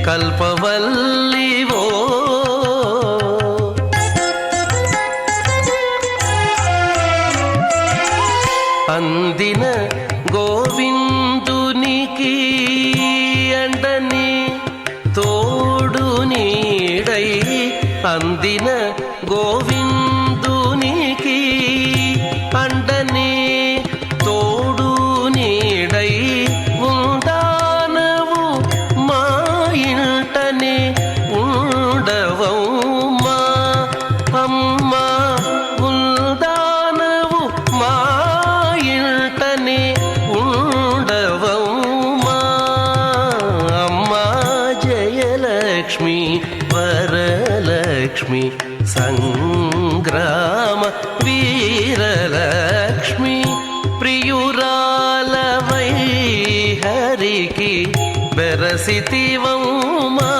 కల్పవల్లివో అందిన గోవిందునికి అండని తోడు నీడై అందిన గోవిందునికి అండని తోడు నీడై ఉండానవు మా ఇంటనే ఉండవమ్మా అమ్మా ఉండానవు మా ఇంటనే ఉండవమ్మా అమ్మా జయలక్ష్మి వరలక్ష్మి సంగ్రామ వీరలక్ష్మి ప్రియురాలవై హరికి బెరసితివమ్మా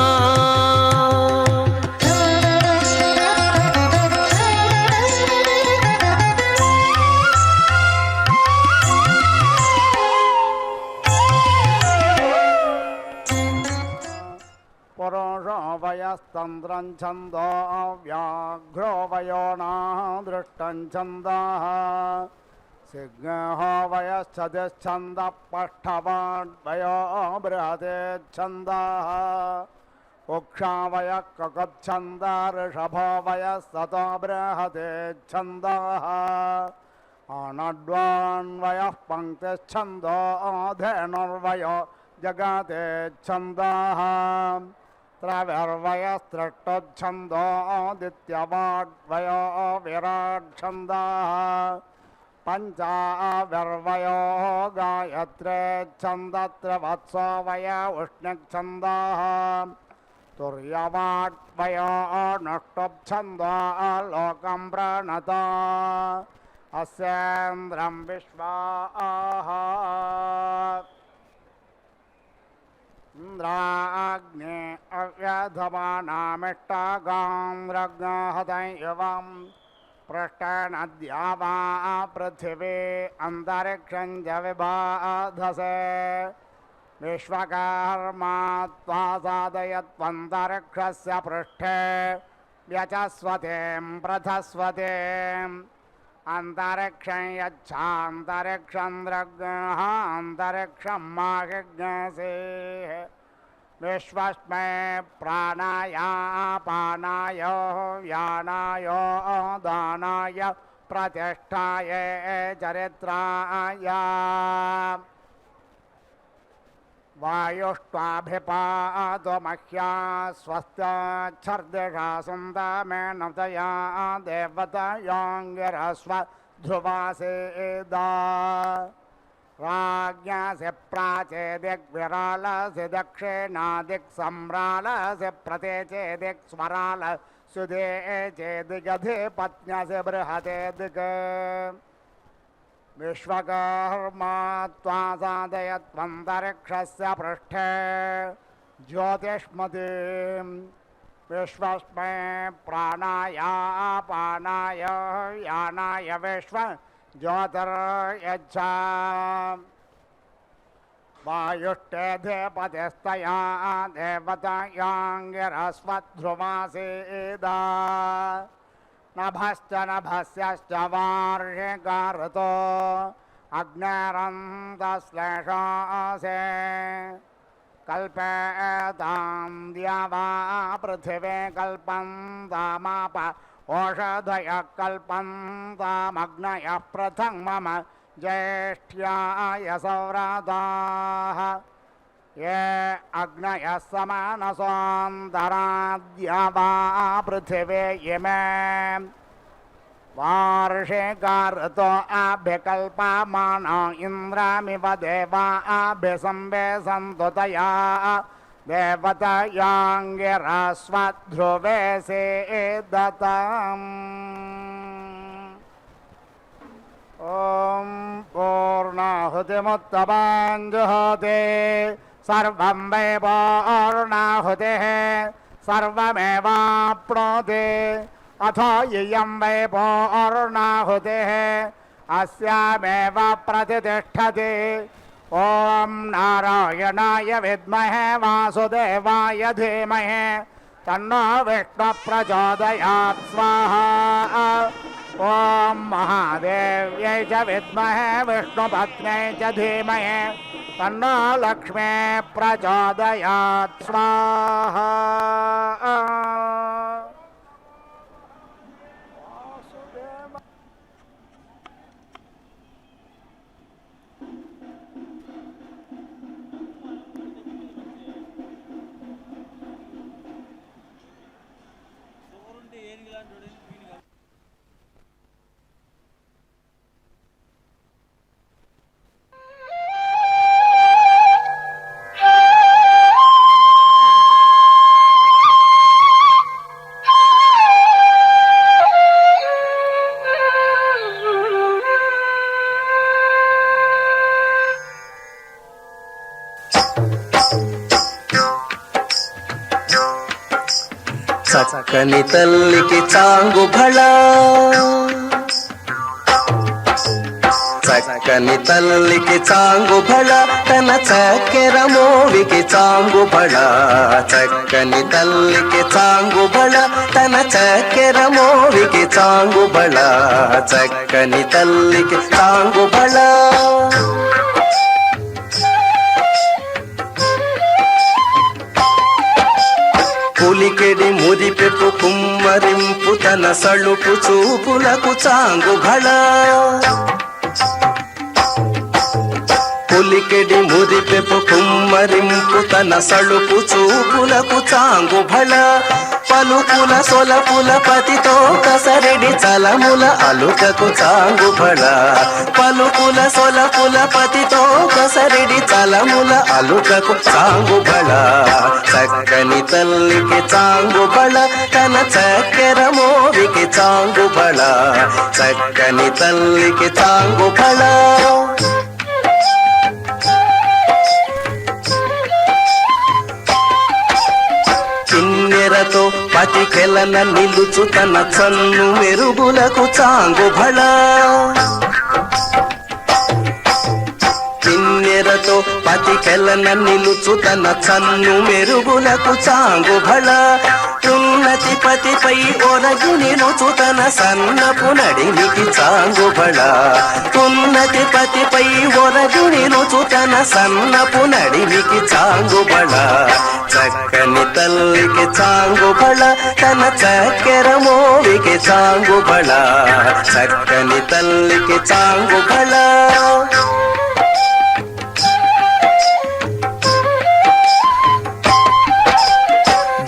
పురుషో వయస్తంద్రం ఛందో వ్యాఘ్రో వయోనా దృష్టం ఛందః సిగ్నహో వయశ్చదిశ్చంద పష్ఠవాడ్వయో బృహతే ఛందః ఉక్షా వయ కకచ్ఛంద ఋషభో వయస్తతో బృహతే ఛందః ఆనడ్వాన్వయః పంక్తిశ్చందో ధేనుర్వయో జగతే ఛందః త్రవిర్వయస్త్రష్టఛందో దిత్యవాడ్వయో విరాట్ ఛందః పంచావిర్వయో గాయత్రే ఛందత్రవత్సో వయ ఉష్ణఛందః తుర్యవాడ్వయో నష్టఛందో లోకం ప్రణత అస్యేంద్రం విశ్వాః ఇంద్రాగ్నే అవ్యధమానామిష్టాగాంద్రగ్నహతైవం పృష్టనద్యావా పృథివీ అంతరిక్షం చ విబాధసే విశ్వకర్మా త్వా సాధయత్వంతరిక్షస్య పృష్ఠే వ్యచస్వతేం ప్రథస్వతేం అంతరిక్షం యచ్చాంతరిక్షం ద్రగ్నహాంతరిక్షం మాహిజ్ఞసే విశ్వస్మై ప్రాణాయాపానాయ వ్యానాయ దానాయ ప్రతిష్ఠాయ చరిత్రాయ వాయుష్ట్వాభిపాతో మహ్యా స్వస్త్యర్దిషా సుందమేనతయా దేవతయాంగిరస్వ ధ్రువాసేదా राज्ञासि प्राचेदिग्विरालसि दक्षिणादिक् सम्रालसि प्रते चेदिक् स्वराल सुधे चेदिगधिपत्न्यसि बृहते दिक् विश्वकर्मा त्वा साधयत्वन्तरिक्षस्य पृष्ठे ज्योतिष्मतीं विश्वस्मै प्राणायापानाय यानाय विश्व ज्योतिर्यच्छा वायुष्टेधिपतिस्तया देवतायांगिरस्वध्रुवासेदा नभश्च नभस्यश्च वार्षिकाऋतो अग्निरन्तश्लेषासे कल्पेतां द्यावा पृथिवे कल्पन्तामाप ओषधयः कल्पन्तामग्नयः प्रथमम ज्येष्ठ्याय सौव्रताः ये अग्नयः समानसोऽन्तराद्यावा पृथिवे इमे वार्षिकाऋतो अभिकल्पमाना इन्द्रामिव देवा अभिसंवेशन्तु तया దేవతయాంగిరస్వధ్రువే సేదతాం. ఓం పూర్ణాహుతిముత్తమాంజుహోతి సర్వం వై పూర్ణాహుతిః సర్వమేవాప్నోతి అథో ఇయం వై పూర్ణాహుతిః అస్యామేవ ప్రతిష్ఠతి. ఓం నారాయణాయ విద్మహే వాసుదేవాయ ధీమహి తన్నో విష్ణు ప్రచోదయాత్ స్వాహా. ఓం మహాదేవ్యై చ విద్మహే విష్ణుపత్న్యై చ ధీమహి తన్నో లక్ష్మీ ప్రచోదయాత్ స్వాహా. చక్కని తల్లికి చాంగు భళ, చక్కని తల్లికి చాంగు భళ, తన చక్కెర మోవికి చాంగు భళ. చక్కని తల్లికి చాంగు భళ, తన చక్కెర మోవికి చాంగు భళ. చక్కని తల్లికి చాంగు భళ. పులికెడి మురిపెప్పు కుమ్మరింపు తన సళుపు చూపులకు చాంగు భళ. పులికెడి మురిపెప్పు కుమ్మరింపు తన సళుపు చూపులకు చాంగు భళ. పలుకుల సొలపుల పతితో కసరెడి చలముల అలుకకు చాంగు భళ. పలుకుల సొలపుల పతితో కసరెడి చలముల అలుకకు చాంగు భళ. చక్కని తల్లికి చాంగు భళ, తన చక్కెర మోవికి చాంగు భళ. చక్కని తల్లికి చాంగు భళ. కిన్నెరతో పతికెలన నిలుచు తన చన్ను మెరుగులకు చాంగు భళ. కిన్నెరతో పతికెలన నిలుచు తన చన్ను మెరుగులకు చాంగు భళ. ఉన్నతి పతిపై ఒరగి నిలుచు తన సన్నపు నడిమికి చాంగు భళ. ఉన్నతి పతిపై ఒరగి నిలుచు తన సన్నపు నడిమికి చాంగు భళ. చక్కని తల్లికి చాంగు భళ, తన చక్కెర మోవికి చాంగు భళ. చక్కని తల్లికి చాంగు భళ.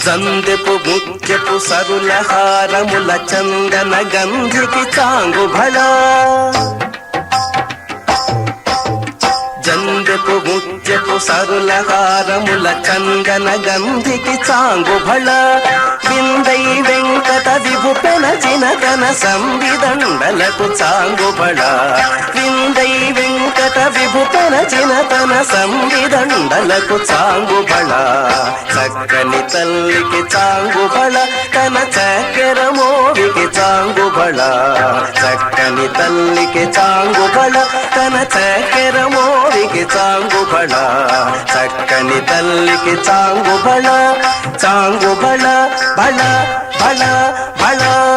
జందెపు ముత్యపు సరుల హారముల చందన గంధికి చాంగు భళ. జందెపు ముత్యపు సరుల హారముల చందన గంధికి చాంగు భళ. విందై వెంకట విభుపెన చినతన సంవిదండలకు చాంగు భళ. విందై వెంకట విభుపెన చినతన సంవిదండలకు చాంగు భళ. చక్కని తల్లికి చాంగు భళ, తన చక్కెర మోవికి చాంగు భళ. చక్కని తల్లికి చాంగు భళ, తన చక్కెర మోవికి చాంగు భళ. చక్కని తల్లికి చాంగు భళ. చాంగు భళ భళ భళ భళ.